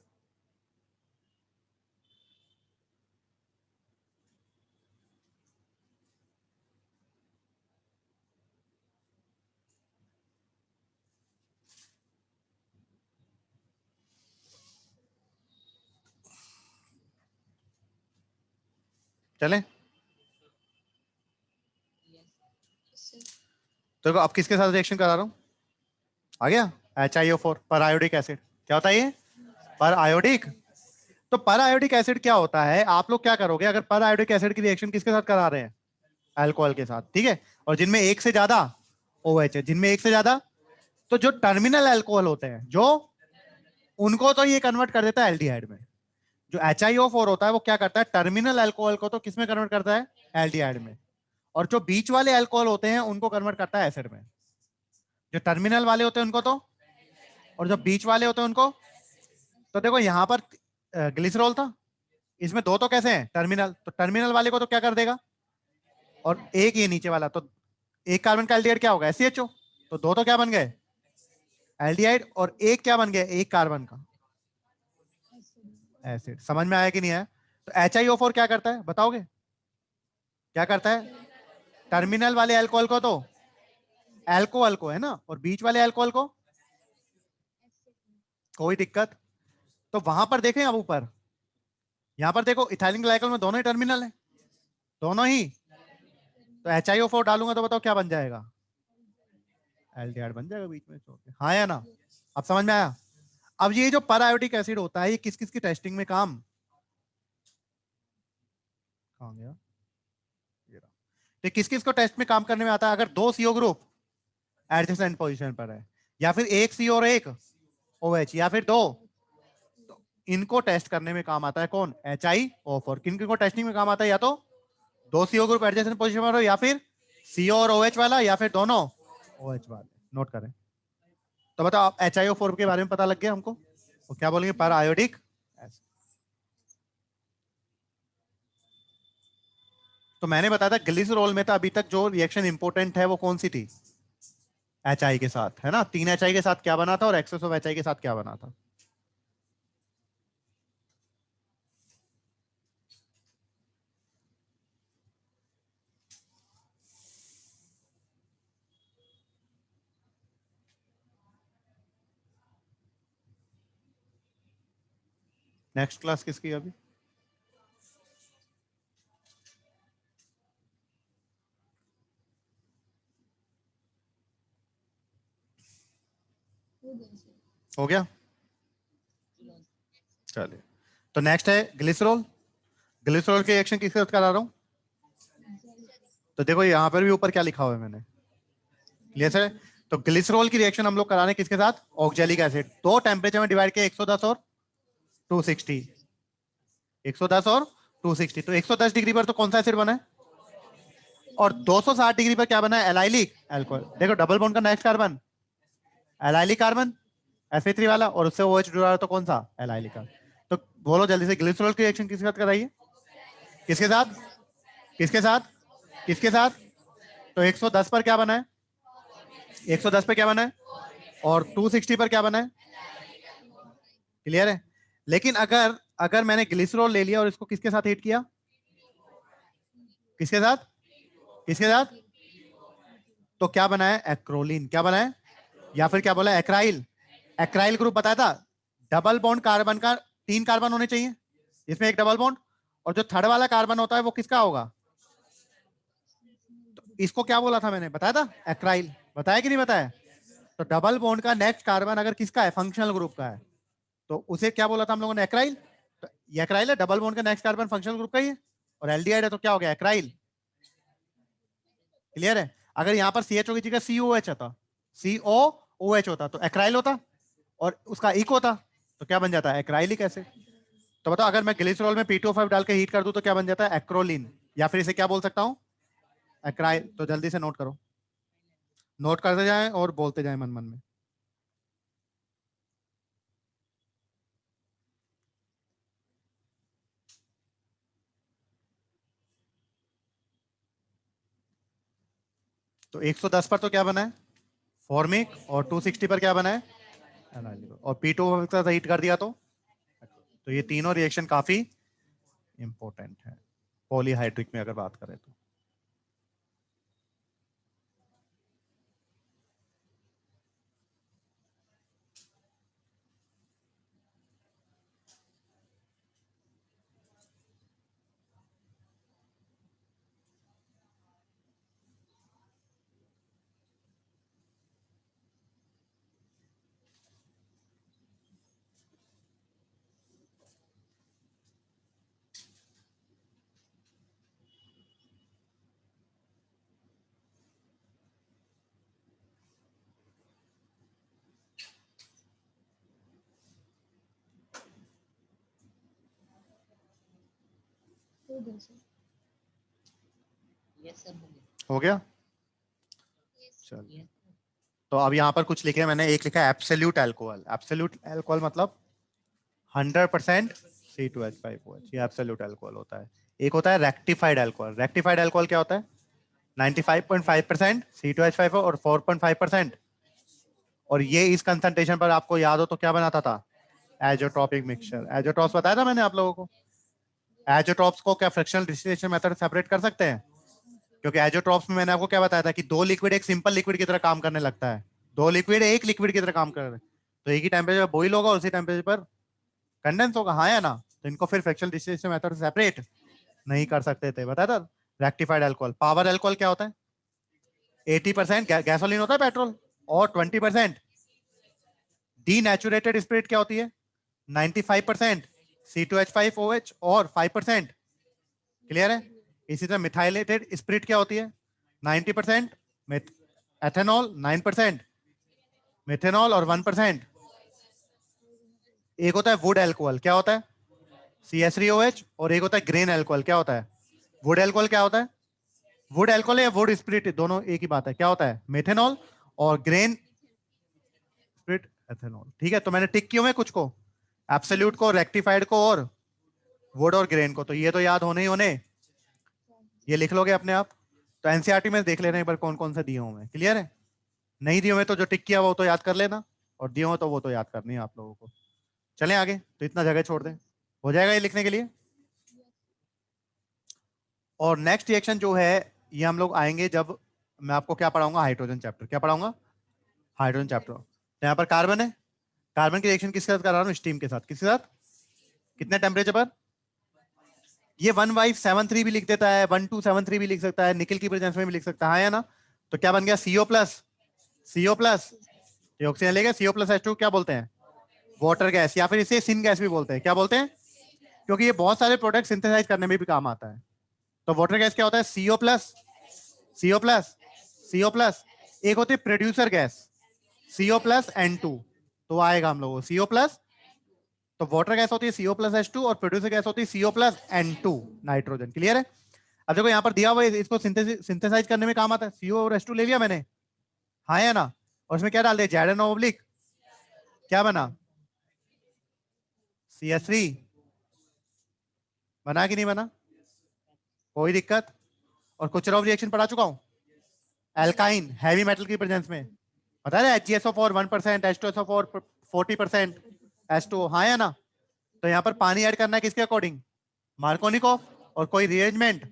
चले, तो अब किसके साथ रिएक्शन करा रहा हूं, आ गया, HiO4 पर आयोडिक एसिड। क्या होता है ये, पर आयोडिक। तो पर आयोडिक एसिड क्या होता है, आप लोग क्या करोगे, अगर पर आयोडिक एसिड की रिएक्शन किसके साथ करा रहे हैं, अल्कोहल के साथ, ठीक है। और जिनमें एक से ज्यादा OH है, जिनमें एक से ज्यादा, तो जो टर्मिनल अल्कोहल होते हैं जो, उनको तो ये कन्वर्ट कर देता है एल्डिहाइड में। जो HiO4 होता है वो क्या करता है, टर्मिनल अल्कोहल को तो किसमें कन्वर्ट करता है, एल्डिहाइड में। और जो बीच वाले अल्कोहल होते हैं उनको कन्वर्ट करता है एसिड में। जो टर्मिनल वाले होते हैं उनको तो, और जो बीच वाले होते हैं उनको। तो देखो यहां पर ग्लिसरॉल था, इसमें दो तो कैसे हैं, टर्मिनल, तो टर्मिनल वाले को तो क्या कर देगा, और एक ये नीचे वाला, तो एक कार्बन का एल्डिहाइड क्या होगा, SCHO। तो दो तो क्या बन गए, एल्डिहाइड, और एक क्या बन गया, एक कार्बन का एसिड। समझ में आया कि नहीं आया। तो HiO4 क्या करता है बताओगे, क्या करता है, टर्मिनल वाले अल्कोहल को तो अल्कोहल को है ना, और बीच वाले अल्कोहल को, कोई दिक्कत। तो वहां पर देखें अब ऊपर, यहां पर देखो इथाइलिन ग्लाइकोल में दोनों ही टर्मिनल है, दोनों ही। तो HiO4 डालूंगा तो बताओ क्या बन जाएगा, एल्डिहाइड बन जाएगा बीच में छोड़ के, हाँ या ना। अब समझ में आया। अब ये जो पैरायोटिक एसिड होता है ये किस किस की टेस्टिंग में काम, कहाँ गया ये रहा। तो किस किस को टेस्ट में काम करने में आता है, अगर दो CO ग्रुप एडजेसेंट पोजीशन पर है, या फिर एक C और एक OH, या फिर दो, तो इनको टेस्ट करने में काम आता है कौन, HiO4। किन किन को टेस्टिंग में काम आता है, या तो दो CO ग्रुप एडजेसेंट पोजीशन पर हो, या फिर CO और OH वाला, या फिर दोनों OH वाले। नोट करें। तो बताओ आप HiO4 के बारे में पता लग गया हमको, वो क्या बोलेंगे, पर आयोडिक एसिड। तो मैंने बताया था ग्लिसरॉल में था अभी तक जो रिएक्शन इंपोर्टेंट है वो कौन सी थी, HI के साथ, है ना। 3 HI के साथ क्या बना था और एक्सेस ऑफ HI के साथ क्या बना था। नेक्स्ट क्लास किसकी है अभी? हो गया, चलिए। तो नेक्स्ट है ग्लिसरॉल। ग्लिसरॉल की रिएक्शन किसके साथ करा रहा हूं? तो देखो यहाँ पर भी ऊपर क्या लिखा हुआ है मैंने, क्लियर है? तो ग्लिसरॉल की रिएक्शन हम लोग करा रहे हैं किसके साथ? Oxalic acid. दो टेम्परेचर में डिवाइड किया, 110 और 260। 110 और 260, तो 110 डिग्री पर तो कौन सा एसिड बना है? और 260 डिग्री पर क्या बना है? Allylic alcohol. देखो डबल बॉन्ड का next carbon allylic carbon, sp3 वाला, और उससे OH जुड़ा है तो कौन सा? Allylic carbon. तो बोलो जल्दी से, ग्लिसरॉल की रिएक्शन किसके साथ कराइए? किसके साथ? किसके साथ? किसके साथ? तो 110 पर क्या बना है? 110 पे क्या बना है? और 260 पर क्या बना है? क्लियर है? लेकिन अगर अगर मैंने ग्लिसरॉल ले लिया और इसको किसके साथ हीट किया? किसके साथ? किसके साथ? तो क्या बना है? एक्रोलीन। क्या बना है? या फिर क्या बोला? एक्राइल। एक्राइल ग्रुप बताया था, डबल बॉन्ड कार्बन का 3 कार्बन होने चाहिए, इसमें एक डबल बॉन्ड, और जो थर्ड वाला कार्बन होता है वो किसका होगा? तो इसको क्या बोला था मैंने, बताया था? एक्राइल। बताया कि नहीं बताया? तो डबल बॉन्ड का नेक्स्ट कार्बन अगर किसका है? फंक्शनल ग्रुप का है, तो उसे क्या बोला था हम लोगों ने? एक्राइल। तो ये एक्राइल है, डबल बॉन्ड का नेक्स्ट कार्बन फंक्शनल ग्रुप का ही है, और एल्डिहाइड है तो क्या हो गया? एक्राइल। क्लियर है? अगर यहाँ पर CHO की जगह COH होता, COOH होता तो एक्राइल होता, और उसका इक होता तो क्या बन जाता है? Acrylic acid. तो बताओ अगर मैं ग्लिसरॉल में P2O5 डाल के हीट कर दूं तो क्या बन जाता है? एक्रोलीन। या फिर इसे क्या बोल सकता हूं? एक्राइल। तो जल्दी से नोट करो, नोट करते जाएं और बोलते जाएं मन मन में। तो 110 पर तो क्या बना है? फॉर्मिक। और 260 पर क्या बना है? एनालिक। और P2O5 के साथ हीट कर दिया तो ये तीनों रिएक्शन काफी इंपॉर्टेंट है पॉलीहाइड्रिक में अगर बात करें तो। हो गया, चलिए। तो अब यहाँ पर कुछ लिखे हैं मैंने, एक लिखा है एब्सोल्यूट अल्कोहल। एब्सोल्यूट अल्कोहल मतलब 100% C2H5OH, ये एब्सोल्यूट अल्कोहल होता है। एक होता है रेक्टिफाइड अल्कोहल। रेक्टिफाइड अल्कोहल क्या होता है? 95.5% C2H5O और 4.5%, और ये इस कंसंट्रेशन पर आपको याद हो तो क्या बनाता था? Azeotropic mixture. एजोट्रॉप्स बताया था मैंने आप लोगों को। एजोट्रॉप्स को क्या फ्रिक्शनल डिस्टिलेशन मेथड से सेपरेट कर सकते हैं? क्योंकि एजोट्रॉप्स में मैंने आपको क्या बताया था कि दो लिक्विड एक सिंपल लिक्विड की तरह काम करने लगता है, दो लिक्विड एक लिक्विड की तरह काम कर रहे हैं, तो एक ही टेम्परेचर पर बॉइल होगा, उसी टेम्परेचर पर कंडेंस होगा, हाँ या ना? तो इनको फिर फ्रिक्शनल डिस्टिलेशन मेथड से सेपरेट नहीं कर सकते थे, बताया था। Rectified alcohol. पावर अल्कोहल क्या होता है? 80% गैसोलीन होता है, पेट्रोल, और 20% डीनेचुरेटेड स्पिरिट क्या होती है? 95% C2H5OH और 5%। क्लियर है? इसी तरह मिथाइलेटेड स्पिरिट क्या होती है? 90% एथेनॉल, 9% मिथेनॉल और 1%। एक होता है वुड अल्कोहल, क्या होता है? CH3OH। और एक होता है ग्रेन अल्कोहल, क्या होता है? वुड अल्कोहल क्या होता है? वुड अल्कोहल या वुड स्पिरिट दोनों एक ही बात है, क्या होता है? मेथेनॉल। और ग्रेन स्पिरिट एथेनॉल। ठीक है, तो मैंने टिक किए हुए कुछ को, एब्सोल्यूट को, रेक्टिफाइड को, और वुड और ग्रेन को, तो ये तो याद होने ही होने, ये लिख लोगे अपने आप। तो एनसीईआरटी में देख लेना एक बार कौन कौन से दिए हुए हैं। क्लियर है? नहीं दिए हुए तो जो टिक किया वो तो याद कर लेना, और दिए हुए तो वो तो याद करनी है आप लोगों को। चलें आगे, तो इतना जगह छोड़ दें, हो जाएगा ये लिखने के लिए। और नेक्स्ट रिएक्शन जो है ये हम लोग आएंगे जब मैं आपको क्या पढ़ाऊंगा? Hydrogen chapter. क्या पढ़ाऊंगा? Hydrogen chapter. तो यहाँ पर कार्बन है, कार्बन की रिएक्शन किसके साथ करा रहा हूँ? स्टीम के साथ। किसके साथ? कितने टेम्परेचर पर? ये 1573 भी लिख देता है, 1273 भी लिख सकता है, निकल की प्रेजेंस में भी लिख सकता है, हाँ या ना? तो क्या बन गया? CO प्लस, CO प्लस, ये ऑक्सीजन लेगा, CO प्लस H2 क्या बोलते हैं? वाटर गैस, या फिर इसे सिन गैस भी बोलते हैं। क्या बोलते हैं? क्योंकि ये बहुत सारे प्रोडक्ट सिंथेसाइज करने में भी काम आता है। तो वाटर गैस क्या होता है? CO plus, CO plus, CO plus. एक होती है producer gas, CO plus N2। तो आएगा हम लोगों को CO प्लस। तो वाटर गैस होती है CO प्लस H2 और प्रोड्यूसर गैस होती है CO plus N2, nitrogen. Clear है? अब देखो यहाँ पर दिया हुआ है, इसको सिंथेसाइज करने में काम आता है। CO और H2 ले लिया मैंने, हाँ या ना? और इसमें क्या डाल दिया? जेड एन ओब्लिक, क्या बना? CS3 बना कि नहीं बना? कोई दिक्कत? और कुचरॉफ रिएक्शन पढ़ा चुका हूं, एल्काइन हैवी मेटल की प्रेजेंस में, बता रहे HgSO4 1%, H2SO4 40%, H2O, हाँ या ना? तो यहाँ पर पानी ऐड करना है किसके अकॉर्डिंग? मार्कोनिकॉफ। और कोई रिएरेंजमेंट,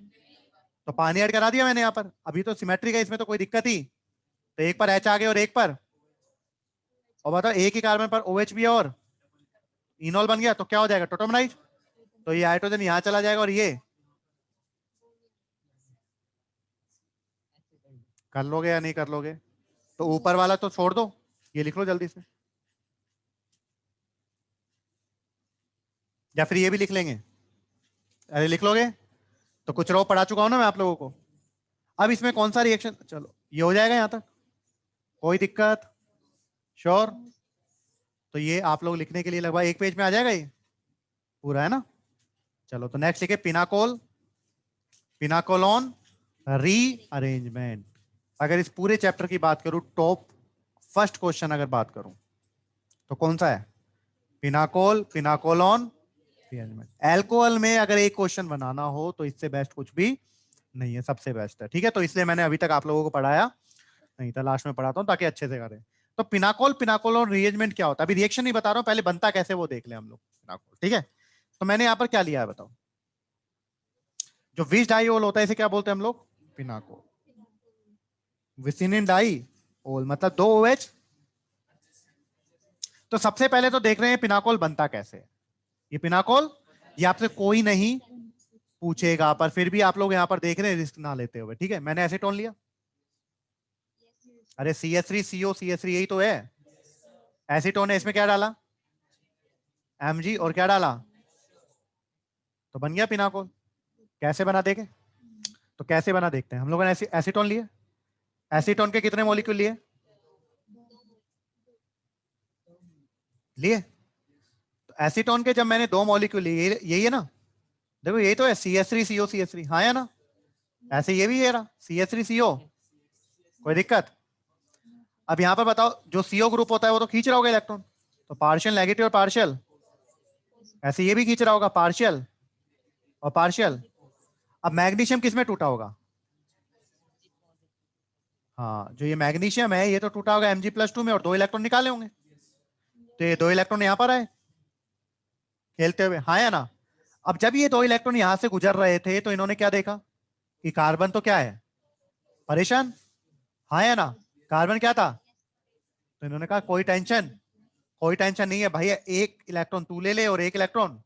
तो पानी ऐड करा दिया मैंने यहाँ पर। अभी तो सिमेट्रिक है, इसमें तो कोई दिक्कत ही। तो एक पर H आ गए और एक पर, और बताओ एक ही कार्बन पर OH भी है और इनॉल बन गया, तो क्या हो जाएगा? टोटोमराइज। तो ये हाइड्रोजन यहाँ चला जाएगा और ये कर लोगे या नहीं कर लोगे? तो ऊपर वाला तो छोड़ दो, ये लिख लो जल्दी से, या फिर ये भी लिख लेंगे। अरे लिख लोगे? तो कुछ रो पढ़ा चुका हूं ना मैं आप लोगों को। अब इसमें कौन सा रिएक्शन, चलो ये हो जाएगा यहां तक, कोई दिक्कत? श्योर? तो ये आप लोग लिखने के लिए लगभग एक पेज में आ जाएगा ये पूरा, है ना? चलो तो नेक्स्ट लिखे पिनाकोल, पिनाकोलॉन रीअरेंजमेंट। अगर इस पूरे चैप्टर की बात करूं, टॉप फर्स्ट क्वेश्चन अगर बात करूं तो कौन सा है? Pinacol, पिनाकोलॉन rearrangement. एल्कोहल में अगर एक क्वेश्चन बनाना हो तो इससे बेस्ट कुछ भी नहीं है, सबसे बेस्ट है। ठीक है, तो इसलिए मैंने अभी तक आप लोगों को पढ़ाया नहीं था, लास्ट में पढ़ाता हूं ताकि अच्छे से करें। तो पिनाकोल, पिनाकोल और रीअरेंजमेंट क्या होता है? अभी रिएक्शन नहीं बता रहा हूं, पहले बनता कैसे वो देख लें हम लोग। पिनाकोल, ठीक है? तो मैंने यहाँ पर क्या लिया है बताओ? जो विच डाइओल होता है इसे क्या बोलते हैं हम लोग? पिनाकोल। विसिनिन डाई ओल मतलब दो OH। तो सबसे पहले तो देख रहे हैं पिनाकोल बनता कैसे है। ये पिनाकोल, ये आपसे कोई नहीं पूछेगा, पर फिर भी आप लोग यहाँ पर देख रहे हैं रिस्क ना लेते हुए। ठीक है, मैंने एसीटोन लिया, अरे CS3CO CS3 यही तो है। एसीटोन है, इसमें क्या डाला? Mg, और क्या डाला? तो बन गया पिनाकोल। कैसे बना देखे? तो कैसे बना देखते हैं। हम लोगों ने एसीटोन लिए, एसीटोन के कितने मॉलिक्यूल लिए? लिए। तो एसीटोन के जब मैंने 2 मॉलिक्यूल लिए, यही है ना? देखो यही तो है CS3CO CS3, हाँ या ना? ऐसे ये भी ये रहा CS3CO, कोई दिक्कत? अब यहां पर बताओ, जो CO ग्रुप होता है वो तो खींच रहा होगा इलेक्ट्रॉन, तो पार्शियल नेगेटिव और पार्शियल, ऐसे ये भी खींच रहा होगा पार्शियल और पार्शियल। अब मैग्नीशियम किस में टूटा होगा? हाँ, जो ये मैग्नीशियम है ये तो टूटा होगा Mg+2 में, और 2 इलेक्ट्रॉन निकाले होंगे। तो ये 2 इलेक्ट्रॉन यहां पर आए खेलते हुए, हाँ या ना? अब जब ये 2 इलेक्ट्रॉन यहां से गुजर रहे थे तो इन्होंने क्या देखा कि कार्बन तो क्या है? परेशान, हाँ या ना? कार्बन क्या था? तो इन्होंने कहा कोई टेंशन, कोई टेंशन नहीं है भैया, एक इलेक्ट्रॉन तू ले ले और एक इलेक्ट्रॉन।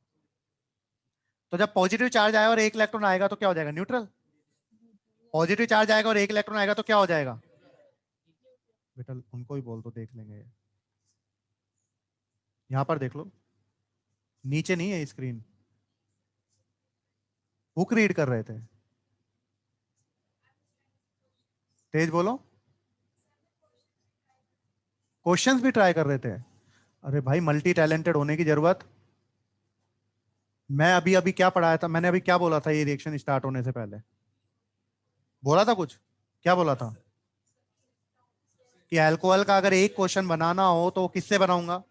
तो जब पॉजिटिव चार्ज आया और एक इलेक्ट्रॉन आएगा तो क्या हो जाएगा? न्यूट्रल। पॉजिटिव चार्ज आएगा और एक इलेक्ट्रॉन आएगा तो क्या हो जाएगा? बेटा उनको ही बोल दो, देख लेंगे। यहां पर देख लो, नीचे नहीं है स्क्रीन, बुक रीड कर रहे थे, तेज बोलो। क्वेश्चंस भी ट्राई कर रहे थे। अरे भाई मल्टी टैलेंटेड होने की जरूरत, मैं अभी अभी क्या पढ़ाया था, मैंने अभी क्या बोला था ये रिएक्शन स्टार्ट होने से पहले? बोला था कुछ, क्या बोला था? कि अल्कोहल का अगर एक क्वेश्चन बनाना हो तो किससे बनाऊंगा?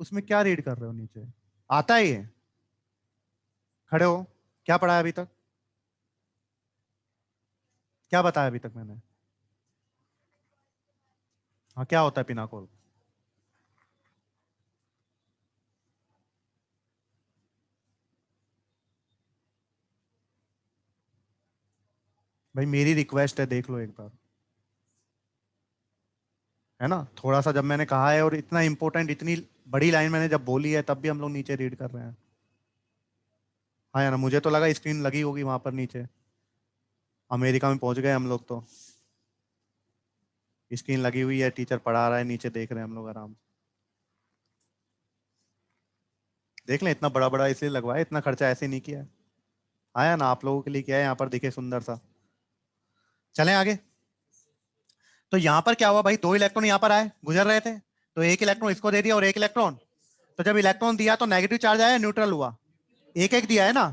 उसमें क्या रीड कर रहे हो नीचे? आता है ये? खड़े हो, क्या पढ़ाया अभी तक? क्या बताया अभी तक मैंने? हाँ, क्या होता है पिनाकोल? भाई मेरी रिक्वेस्ट है, देख लो एक बार, है ना? थोड़ा सा जब मैंने कहा है और इतना इंपॉर्टेंट, इतनी बड़ी लाइन मैंने जब बोली है तब भी हम लोग नीचे रीड कर रहे हैं। हाँ यार, मुझे तो लगा स्क्रीन लगी होगी वहां पर नीचे। अमेरिका में पहुंच गए हम लोग तो। स्क्रीन लगी हुई है, टीचर पढ़ा रहा है, नीचे देख रहे हैं हम लोग आराम से। देख लें, इतना बड़ा बड़ा इसलिए लगवाया, इतना खर्चा ऐसे नहीं किया है। आया ना, आप लोगों के लिए किया है, यहाँ पर दिखे सुंदर सा। चलें आगे। तो यहाँ पर क्या हुआ भाई, दो इलेक्ट्रॉन यहाँ पर आए, गुजर रहे थे, तो एक इलेक्ट्रॉन इसको दे दिया और एक इलेक्ट्रॉन। तो जब इलेक्ट्रॉन दिया तो नेगेटिव चार्ज आया, न्यूट्रल हुआ, एक एक दिया है ना।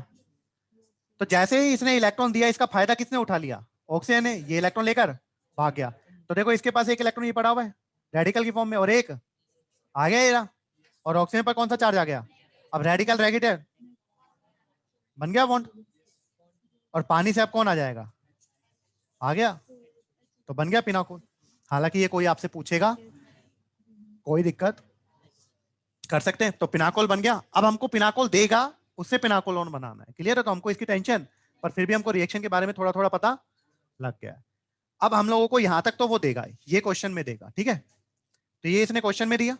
तो जैसे ही इसने इलेक्ट्रॉन दिया, इसका फायदा किसने उठा लिया, ऑक्सीजन ने। ये इलेक्ट्रॉन लेकर भाग गया। तो देखो इसके पास एक इलेक्ट्रॉन ये पड़ा हुआ है रेडिकल की फॉर्म में, और एक आ गया ये रहा। और ऑक्सीजन पर कौन सा चार्ज आ गया, अब रेडिकल नेगेटिव बन गया बॉन्ड। और पानी से अब कौन आ जाएगा, आ गया, तो बन गया पिनाकोल। हालांकि ये कोई आपसे पूछेगा, कोई दिक्कत कर सकते हैं, तो पिनाकोल बन गया। अब हमको पिनाकोल देगा, उससे पिनाकोलोन बनाना है, क्लियर है। तो हमको इसकी टेंशन, पर फिर भी हमको रिएक्शन के बारे में थोड़ा थोड़ा पता लग गया है। अब हम लोगों को यहां तक तो वो देगा, ये क्वेश्चन में देगा, ठीक है। तो ये इसने क्वेश्चन में दिया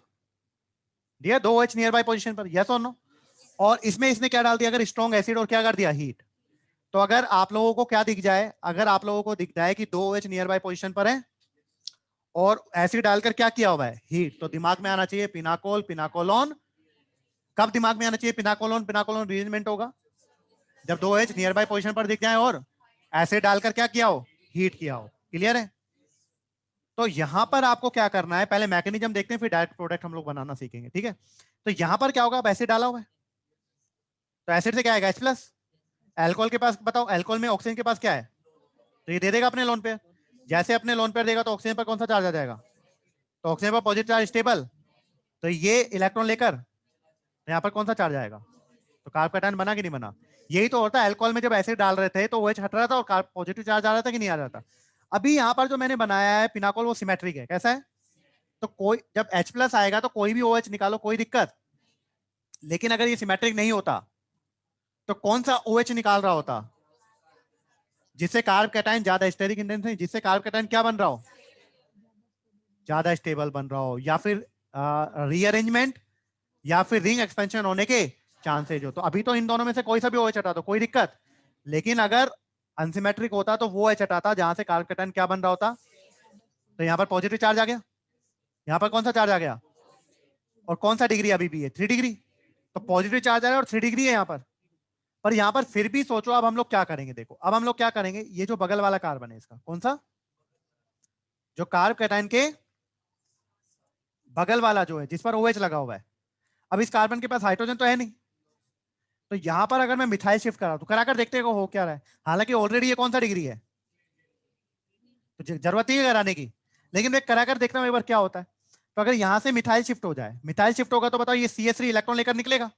दिया 2H नियर बाय पोजीशन पर, यस और नो। और इसमें इसने क्या डाल दिया, अगर स्ट्रॉन्ग एसिड और क्या कर दिया, हीट। तो अगर आप लोगों को क्या दिख जाए, अगर आप लोगों को दिख जाए कि 2H नियर बाय पोजीशन पर है और एसिड डालकर क्या किया हुआ है, हीट, तो दिमाग में आना चाहिए पिनाकोल पिनाकोलोन। कब दिमाग में आना चाहिए पिनाकोलोन पिनाकोलोन रीअरेंजमेंट होगा, जब 2H नियर बाय पोजीशन पर दिख जाए और एसिड डालकर क्या किया हो, हीट किया हो, क्लियर है। तो यहां पर आपको क्या करना है, पहले मैकेनिज्म देखते हैं, फिर डायरेक्ट प्रोडक्ट हम लोग बनाना सीखेंगे, ठीक है। तो यहां पर क्या होगा, अब एसिड डाला हुआ है, तो एसिड से क्या आएगा, H+। एल्कोहल के पास बताओ, एल्कोहल में ऑक्सीजन के पास क्या है, तो ये दे देगा अपने लोन पे। जैसे अपने लोन पे देगा तो ऑक्सीजन पर कौन सा चार्ज आ जाएगा, तो ऑक्सीजन पर पॉजिटिव चार्ज स्टेबल। तो ये इलेक्ट्रॉन लेकर यहाँ पर कौन सा चार्ज आएगा, तो कार्ब कैटायन बना कि नहीं बना। यही तो होता है, अल्कोहल में जब एसिड डाल रहे थे तो OH हट रहा था और कार्ब पॉजिटिव चार्ज आ रहा था कि नहीं आ रहा था। अभी यहाँ पर जो मैंने बनाया है पिनाकोल, वो सिमेट्रिक है, कैसा है, तो कोई जब H+ आएगा तो कोई भी OH निकालो, कोई दिक्कत। लेकिन अगर ये सिमेट्रिक नहीं होता तो कौन सा OH निकाल रहा होता, जिससे कार्ब कैटायन ज्यादा स्टेरिक इंटेंसिटी, जिससे कार्ब कैटायन क्या बन रहा हो, ज्यादा स्टेबल बन रहा हो, या फिर रीअरेंजमेंट या फिर रिंग एक्सपेंशन होने के चांसेज हो। तो अभी तो इन दोनों में से कोई सा भी OH हटा दो, कोई दिक्कत। लेकिन अगर अनसिमेट्रिक होता तो वो OH हटाता जहां से कार्ब कैटायन क्या बन रहा होता, तो यहाँ पर पॉजिटिव चार्ज आ गया, यहाँ पर कौन सा चार्ज आ गया, और कौन सा डिग्री अभी भी है, 3 डिग्री। तो पॉजिटिव चार्ज आया और 3 डिग्री है यहाँ पर यहाँ पर फिर भी सोचो, अब हम लोग क्या करेंगे, देखो अब हम लोग क्या करेंगे, ये जो बगल वाला कार्बन है इसका कौन सा, जो कार्ब कैटायन के बगल वाला जो है जिस पर OH लगा हुआ है। अब इस कार्बन के पास हाइड्रोजन तो है नहीं, तो यहां पर अगर मैं मिथाइल शिफ्ट करा तो कराकर देखते हैं हो क्या रहा है। हालांकि ऑलरेडी ये कौन सा डिग्री है, तो जरूरत नहीं है कराने की, लेकिन मैं कराकर देखता हूं एक बार क्या होता है। तो अगर यहां से मिथाइल शिफ्ट हो जाए, मिथाइल शिफ्ट होगा तो बताओ ये CH3 इलेक्ट्रॉन लेकर निकलेगा,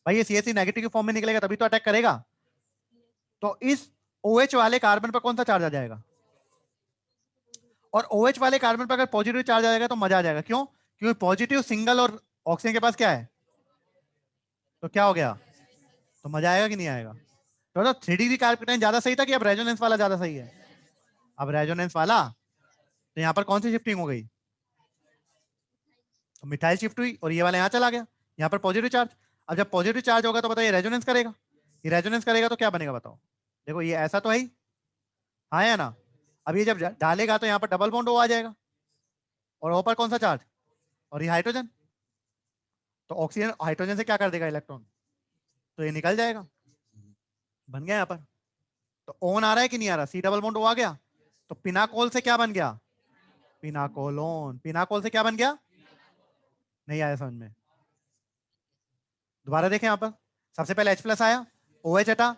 भाई ये CH3 नेगेटिव के फॉर्म में निकलेगा तभी तो अटैक करेगा। तो इस OH वाले कार्बन पर कौन सा चार्ज आ जाएगा, और OH वाले कार्बन पर अगर पॉजिटिव चार्ज आ जाएगा तो मजा आ जाएगा, क्यों, क्योंकि पॉजिटिव सिंगल और ऑक्सीजन के पास क्या है, तो क्या हो गया, तो मजा आएगा कि नहीं आएगा। तो 3 डिग्री कार्बन ज्यादा सही था कि अब रेजोनेंस वाला ज्यादा सही है, अब रेजोनेंस वाला। तो यहाँ पर कौन सी शिफ्टिंग हो गई, तो मिथाइल शिफ्ट हुई और ये वाला यहाँ चला गया, यहाँ पर पॉजिटिव चार्ज। अब जब पॉजिटिव चार्ज होगा तो बताइए रेजोनेंस करेगा, ये रेजोनेंस करेगा तो क्या बनेगा बताओ, देखो ये ऐसा तो है ही, हाँ या ना। अब ये जब डालेगा तो यहाँ पर डबल बॉन्ड O आ जाएगा, और O पर कौन सा चार्ज, और ये हाइड्रोजन। तो ऑक्सीजन हाइड्रोजन से क्या कर देगा इलेक्ट्रॉन, तो ये निकल जाएगा, बन गया यहाँ पर। तो ओन आ रहा है कि नहीं आ रहा, C डबल बॉन्ड O आ गया। तो पिनाकोल से क्या बन गया, पिनाकोलोन। पिनाकोल से क्या बन गया, नहीं आया समझ में, दोबारा देखें यहाँ पर। सबसे पहले H+ आया, OH हटा,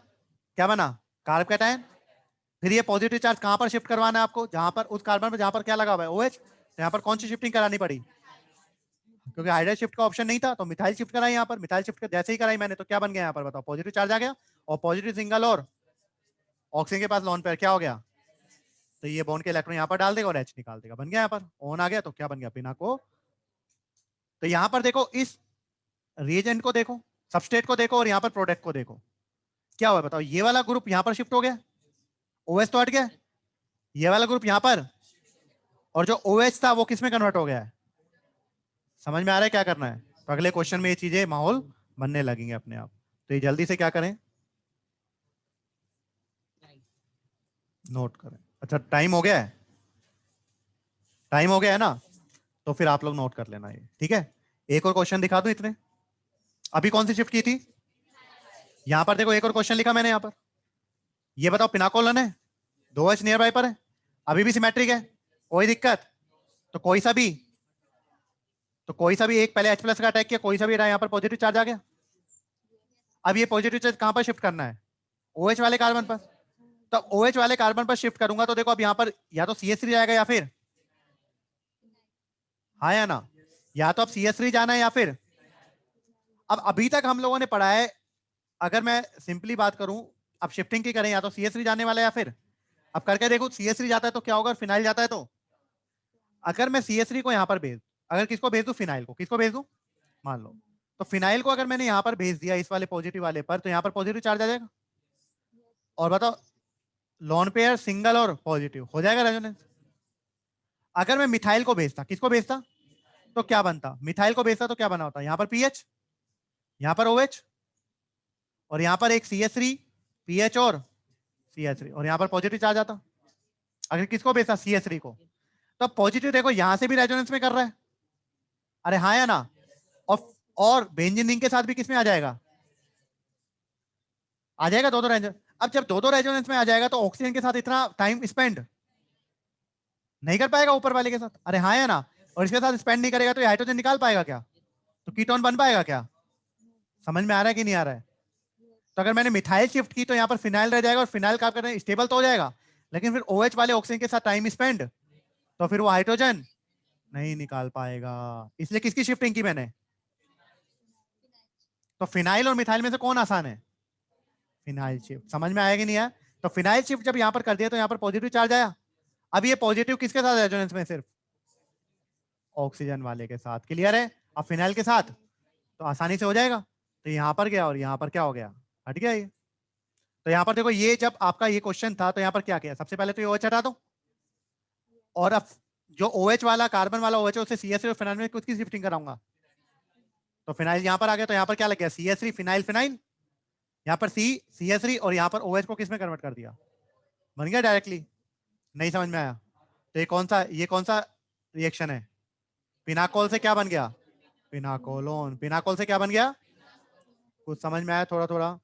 क्या बना, कार्ब कैटायन। फिर ये पॉजिटिव चार्ज कहां पर शिफ्ट करवाना है आपको, जहां पर उस कार्बन पर जहां पर क्या लगा हुआ है OH। तो यहाँ पर कौन सी शिफ्टिंग करानी पड़ी, क्योंकि हाइड्रोजन शिफ्ट का ऑप्शन नहीं था तो मिथाइल शिफ्ट कराई। यहाँ पर मिथाइल शिफ्ट जैसे ही कराई मैंने तो क्या बन गया यहाँ पर बताओ, पॉजिटिव चार्ज आ गया, और पॉजिटिव सिंगल और ऑक्सीजन के पास लोन पेयर क्या हो गया, तो ये बॉन्ड के इलेक्ट्रॉन यहाँ पर डाल देगा और H निकाल देगा, बन गया यहाँ पर ऑन आ गया, तो क्या बन गया, पिनाको। तो यहाँ पर देखो इस रिएजेंट को देखो, सबस्ट्रेट को देखो, और यहाँ पर प्रोडक्ट को देखो, क्या हुआ बताओ, ये वाला ग्रुप यहाँ पर शिफ्ट हो गया, OH तो हट गया, ये वाला ग्रुप यहाँ पर, और जो OH था वो किस में कन्वर्ट हो गया है, समझ में आ रहा है क्या करना है। तो अगले क्वेश्चन में ये चीजें माहौल बनने लगेंगे अपने आप। तो ये जल्दी से क्या करें, नोट करें। अच्छा टाइम हो गया है, टाइम हो गया है ना, तो फिर आप लोग नोट कर लेना ये, ठीक है। एक और क्वेश्चन दिखा दूं इतने। अभी कौन सी शिफ्ट की थी, यहां पर देखो एक और क्वेश्चन लिखा मैंने यहां पर। ये बताओ पिनाकोलन है, 2H नियर बाय पर है, अभी भी सिमेट्रिक है, कोई दिक्कत? तो कोई सा भी एक पहले H प्लस का अटैक किया, कोई सा भी यहाँ पर पॉजिटिव चार्ज आ गया। अब ये पॉजिटिव चार्ज कहां पर शिफ्ट करना है, OH वाले कार्बन पर। तो OH वाले कार्बन पर शिफ्ट करूंगा तो देखो अब यहाँ पर या तो CH3 जाएगा या फिर, हाँ या ना, या तो अब CH3 जाना है या फिर। अब अभी तक हम लोगों ने पढ़ा है, अगर मैं सिंपली बात करूं, अब शिफ्टिंग की करें, या तो CH3 जाने वाला है या फिर, अब करके देखो CH3 जाता है तो क्या होगा, फिनाइल जाता है तो, अगर मैं CH3 को यहाँ पर भेज, अगर किसको भेज दूं, फिनाइल को, किसको भेज दूं, मान लो, तो फिनाइल को अगर मैंने यहाँ पर भेज दिया इस वाले पॉजिटिव वाले पर, तो यहाँ पर पॉजिटिव चार्ज आ जाएगा। और बताओ लॉन पेयर सिंगल और पॉजिटिव हो जाएगा रेजोनेंस। अगर मैं मिथाइल को भेजता, किसको भेजता, तो क्या बनता, मिथाइल को भेजता तो क्या बना होता, यहाँ पर पीएच, यहाँ पर OH, और यहाँ पर एक CH3 पीएच और CH3, और यहाँ पर पॉजिटिव चार्ज आता। अगर किसको भेजता, CH3 को, तो पॉजिटिव देखो यहां से भी रेजोनेंस में कर रहा है, अरे हाँ या ना, और बेंजीन रिंग के साथ भी किसमें आ जाएगा, आ जाएगा दो दो रेजोनेंस। अब जब दो दो रेजोनेंस में आ जाएगा तो ऑक्सीजन के साथ इतना टाइम स्पेंड नहीं कर पाएगा ऊपर वाले के साथ, अरे हाँ या ना, और इसके साथ स्पेंड नहीं करेगा तो ये हाइड्रोजन निकाल पाएगा क्या, तो कीटोन बन पाएगा क्या, समझ में आ रहा है कि नहीं आ रहा है। तो अगर मैंने मिथाइल शिफ्ट की तो यहाँ पर फिनाइल रह जाएगा, और फिनाइल का करना स्टेबल तो हो जाएगा, लेकिन फिर OH वाले ऑक्सीजन के साथ टाइम स्पेंड, तो फिर वो हाइड्रोजन नहीं निकाल पाएगा। इसलिए किसकी शिफ्टिंग की मैंने, तो फिनाइल और मिथाइल में से कौन आसान है, फिनाइल शिफ्ट। समझ में आएगी नहीं है, तो फिनाइल शिफ्ट जब यहाँ पर कर दिया तो यहाँ पर पॉजिटिव चार्ज आया। अब ये पॉजिटिव किसके साथ रेजोनेंस में, सिर्फ ऑक्सीजन वाले के साथ, क्लियर है। अब फिनाइल के साथ तो आसानी से हो जाएगा, तो यहाँ पर गया और यहाँ पर क्या हो गया, हट गया ये। तो यहाँ पर देखो ये जब आपका ये क्वेश्चन था तो यहाँ पर क्या किया, सबसे पहले तो ये OH हटा दो, और अब जो OH वाला कार्बन वाला OH है उससे CH3 और फिनाइल में किसकी शिफ्टिंग कराऊंगा, तो फिनाइल यहाँ पर आ गया, तो यहाँ पर क्या लग गया, CH3 फिनाइल फिनाइल, यहाँ पर CH3, और यहाँ पर OH को किस में कन्वर्ट कर दिया, बन गया डायरेक्टली। नहीं समझ में आया, तो ये कौन सा रिएक्शन है, पिनाकोल से क्या बन गया, पिनाकोलोन, पिनाकोल से क्या बन गया, कुछ समझ में आया थोड़ा थोड़ा।